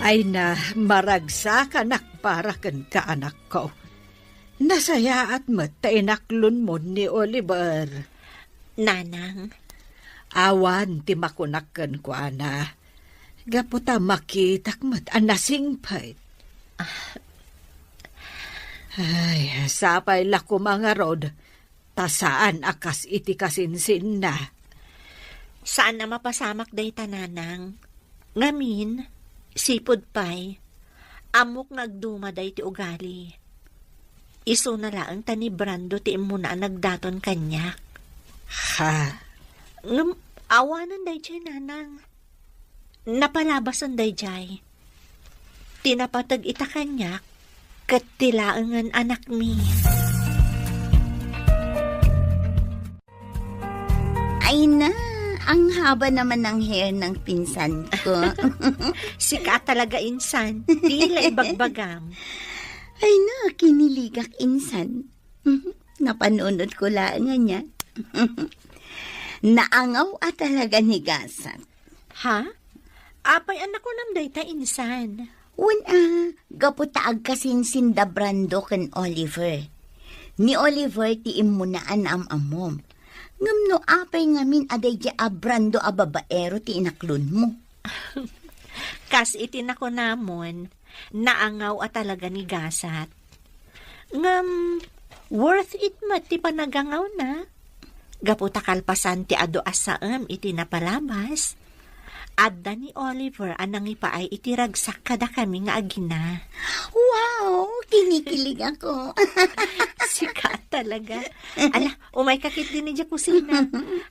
Ay na, maragsa ka nak para kan ka anak ko. Nasaya at matinaklon mo ni Oliver. Nanang, Awan ti makunakan ko ana. Gaputa makitak mat anasingpay. Ay, sapay la ko mga rod. Tasaan akas iti kasinsin na. saan na mapasamak day tananang? Ngamin, sipod pay, amok nagduma day ti ugali. Iso na lang tani Brando ti imo na nagdaton kanyak. Ha? Awanan day jay nanang. Napalabasan day jay. Tinapatag ita kanyak, kat tilaangan anak mi. Ay na, ang haba naman ng hair ng pinsan ko. Sika talaga insan, tila ibagbagam. Ay na, kiniligak insan. Napanunod ko lang niya. Naangaw at talaga ni Gasat. Ha? Apay anak ko nam day ta insan. Una, gaputaag kasing sinda Brando ken Oliver. Ni Oliver ti imunaan amom. Ngam no apay ngamin aday di a Brando a babaero ti inaklon mo. Kas itin ako namon, naangaw at talaga ni Gasat. Ngam, worth it mat ti panagangaw na. Gaputa kalpasan ti ado asaam iti napalabas. Adda ni Oliver anang ipaay iti ragsak kada kami nga agina. Wow, kinikilig ako. Sikat talaga. Ala, umay kakit din ni kusina.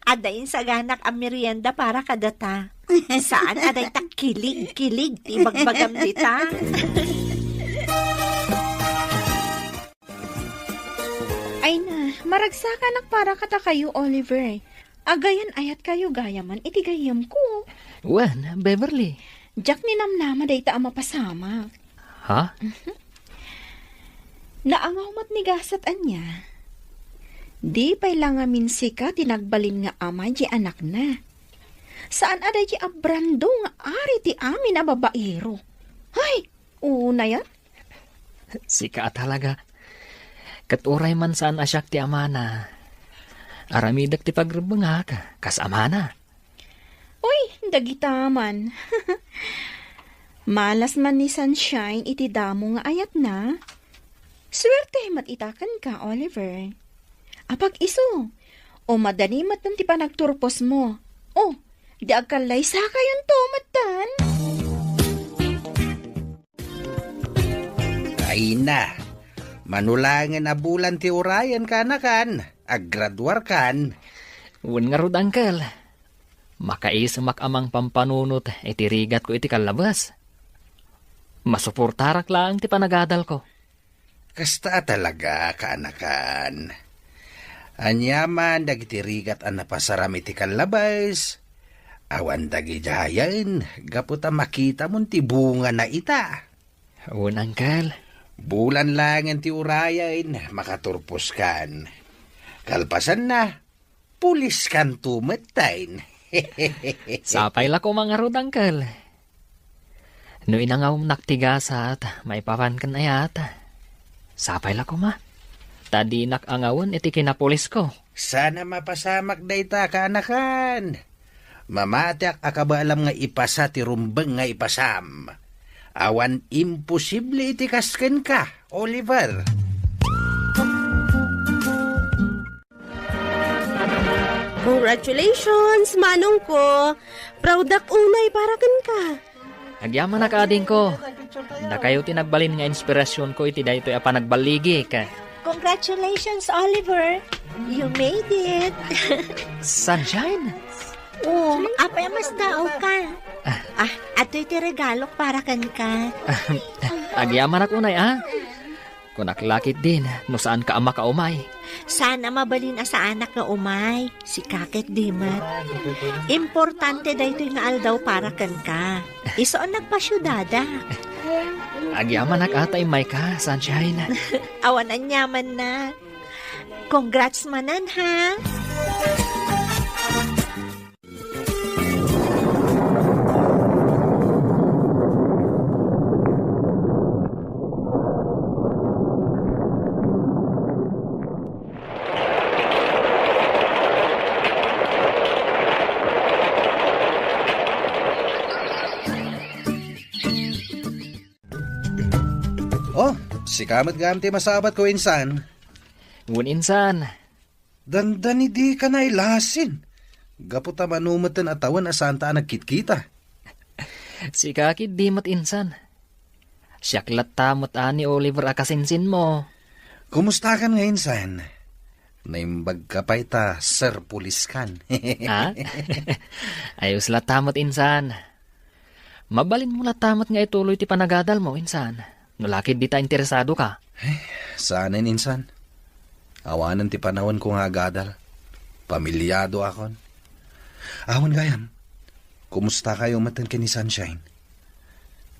Adain sa ganak ang merienda para kadata. Saan aday tak kilig, ti bagbagam dita. Ay na, maragsakan para kata kayo, Oliver. Agayan ayat kayo gayaman, iti gayam ko. Wan, Beverly. Jack ni namnama day ta ama pasama. Ha? Naangaw mat ni Gasat anya. Di pay lang amin sika tinagbalin nga ama di anak na. Saan aday di abrando nga ari ti amin a babaero? Hay, una yan? Sika talaga. Katuray man saan asyak ti amana. Aramidak ti pagrubangak, kas amana. Uy, dagitaman. Malas man ni Sunshine iti damo nga ayat na. Swerte mat itakan ka, Oliver. Apag iso, o madani mat ti panagturpos mo. O, di agkalay sa kayon to, matan. Ay na, manulangan na bulan ti urayan ka na kan, aggraduar kan. Wan nga rod, Uncle. Makaisamak amang pampanunot iti rigat ko iti kalabas. Masuportarak lang ti panagadal ko. Kasta talaga kaanakan. Anyaman dagiti rigat an napasaram iti kalabas. Awan dagi jayan, gaputa makita mon ti bunga na ita. Wan, Uncle. Bulan lang ti urayan, makaturpos kan. Kalpasan na, pulis kan tumatain. Sapay la ko mga rod, Uncle. No inangaw naktigasat, may papan kan ayat. Sapay la ko ma. Tadi nakangawon iti kinapulis ko. Sana mapasamak dayta ka anakan. Mamatak akabalam nga ipasa ti rumbeng nga ipasam. Awan imposible iti kasken ka, Oliver. Congratulations, manong ko. Proud ak unay para kan ka. Agyaman na kaading ko. Na kayo tinagbalin nga inspirasyon ko iti daytoy a panagbaligi ka. Congratulations, Oliver. You made it. Sunshine? Oh, apay mas dao ka. Ato iti regalo para kan ka. Agyaman ako na Kung naklakit din, no saan ka ama ka umay. Sana mabalin sa anak nga umay, si Kakit Dimat. Importante dayto nga aldaw para kan ka. Isoon nagpasyudada. Agyaman atay may ka, Sunshine. Awan ang yaman na. Congrats manan ha. Oh, si kamat gamti masabat ko insan. Ngun insan. Dandan di ka na ilasin. Gaputa manumatan atawan asanta nagkitkita. Si kakit di mat insan. Siyaklat tamot ani Oliver akasinsin mo. Kumusta kan nga insan? Naimbag ka pa ita, sir pulis kan. Ha? Ayos la tamot insan. Mabalin mo la tamot nga ituloy ti panagadal mo insan. Nulakid di ta interesado ka. Saanin insan? Awanan ti panahon ko nga gadal. Pamilyado akon. Awan gayam, kumusta kayo matan ni Sunshine?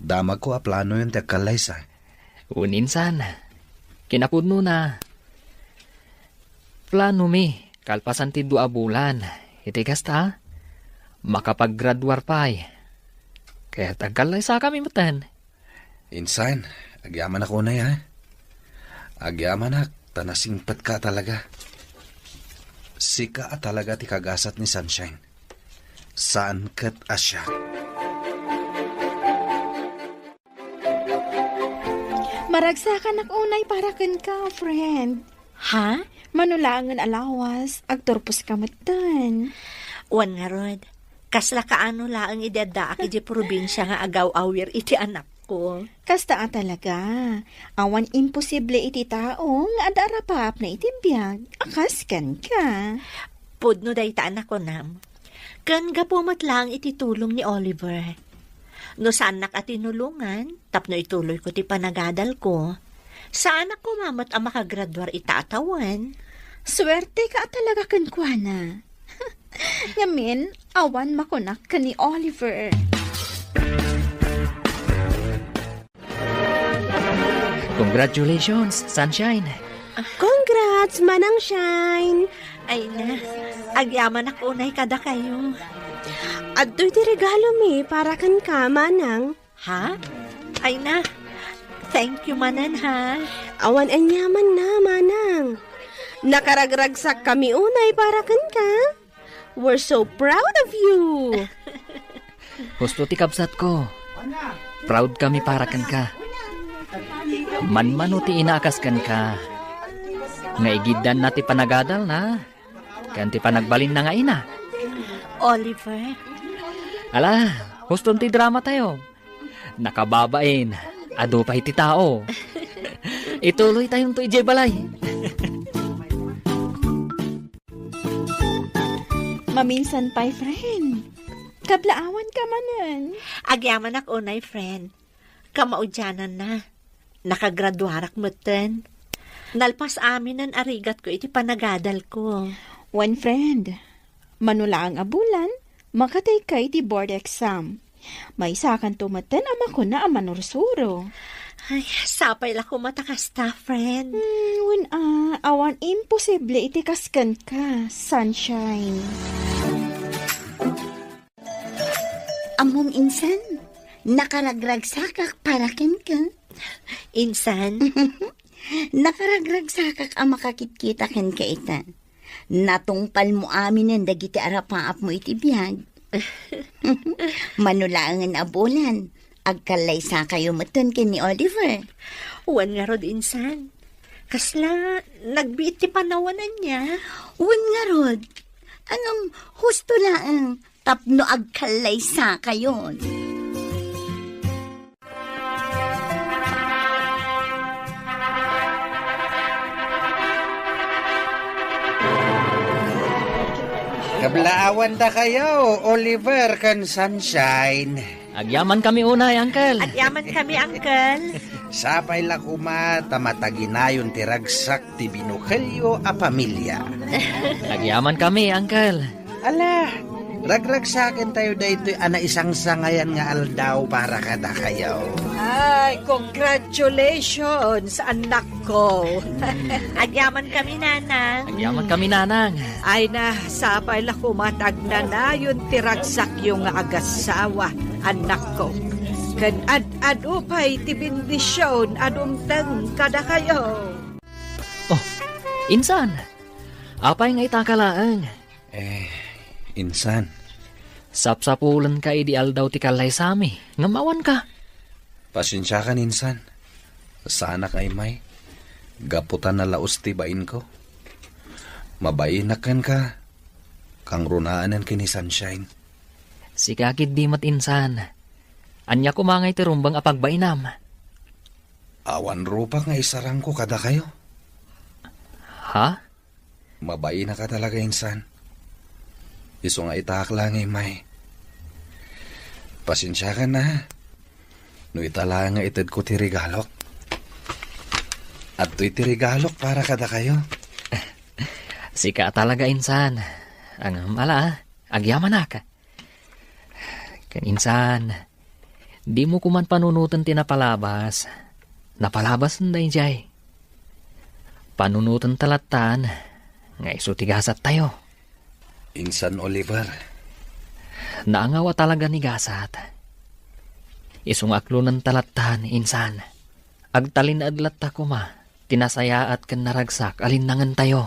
Damag ko a plano yung tekalaysa. Uninsan, kinapudno na. Plano mi, kalpasan ti 2 bulan. Itigas ta, makapag-graduar pa'y. Kaya tagkalaysa kami matan. Insan, agyaman ako na ya. Agyaman ak, tanasingpat ka talaga. Sika talaga ti kagasat ni Sunshine. Saan kat asya? Maragsakan ak unay para kan ka, friend. Ha? Manulangan alawas, agtorpos ka matan. Wan nga rod. Kasla kaano laang idadaak iti probinsya nga agaw-awir iti anak ko. Kasta talaga. Awan imposible iti tao nga adarapap na iti biyag. Akas kan ka. Pudno day ta anak ko nam. Kan gapumat lang iti tulong ni Oliver. No saan nakatinulungan, tapno ituloy ko ti panagadal ko. Saan ako mamat ang makagraduar itatawan? Swerte ka talaga kan kuana. Yamin, awan makunak ka ni Oliver. Congratulations, Sunshine. Congrats, Manang Shine. Ay na, agyaman ako unay kada kayo. At do'y ti regalo mi para kan ka, Manang. Ha? Ay na, thank you manan ha. Awan anyaman na, Manang. Nakaragragsak kami unay para kan ka. We're so proud of you. Gusto ti kabsat ko. Proud kami para kan ka. Manmano ti inakas kan ka. Nga igidan na ti panagadal na. Kan ti panagbalin na nga ina. Oliver, Ala, huston ti drama tayo. Nakababain. Ado pa iti tao. Ituloy tayong to ijay balay. Maminsan pa'y friend. Kablaawan ka manan. agyaman ako unay friend. Kamaudyanan na. Nakagraduarak meten. Nalpas amin ang arigat ko iti panagadal ko. One friend. Manulaang abulan, makatay kay ti board exam. May sakan tumaten ama ko na amanursuro. Ay, sapay la ko matakasta, friend. When awan imposible iti kaskan ka, sunshine. Amom insan, nakaragragsakak para ken ka. Insan, Nakaragragsakak ang makakitkita ken ka ita. Natungpal mo amin ang dagiti arapaap mo iti biyag. Manulaangan abulan. Agkalay sa kayo matan ken ni Oliver. uwan nga rod, insan. Kasla, nagbiit ti panawanan niya. Wan nga rod. Anong husto laang tapno agkalay sa kayon. Kablaawan da kayo, Oliver kan Sunshine. Agyaman kami unay, Uncle. At yaman kami, Uncle. Sapay la kuma tamataginayon ti ragsak ti binukelyo a pamilya. Agyaman kami, Uncle. Ala, ragragsakin tayo daytoy ana isang sangayan nga aldaw para kada kayo. Ay, congratulations, anak ko. At yaman kami, Nanang. Agyaman kami, Nanang. Ay na, sapay la kumatag na yun tiragsak yung agasawa, anak ko. Kan ad-upay ti bendisyon adumteng kada kayo. Oh, insan. Apay nga itakalaang. Insan, Sapsapulan ka idi aldaw ti kalay sami. Ngamawan ka. pasensya ka insan. Sana kay may. Gaputan na laos ti bain ko. Mabainakan ka. Kang runaanan kini Sunshine. Sikakid di mat insan. Anya kumangay ti rumbang apagbainam. Awan rupa nga isarang ko kada kayo. Ha? Mabain na ka talaga insan. Iso nga itaak lang may. Pasensya ka na. No itala nga itad ko ti regalok. At to'y ti regalok para kada kayo. Sika talaga insan. Ang mala, agyaman na ka. Kan insan, di mo kuman panunutan tinapalabas. Napalabas na jay. Panunutan talatan, nga iso tigasat tayo. Insan Oliver, Naangawa talaga ni gasat. Isong aklunan talatan, insan. Agtalin adlat ta kuma, tinasaya at kan naragsak, alinangan tayo.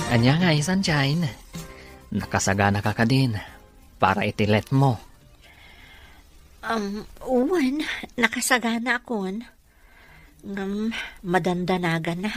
Anya nga, Sunshine. Nakasagana ka din para itilet mo. Uwan, nakasagana akon. Madandanagan na.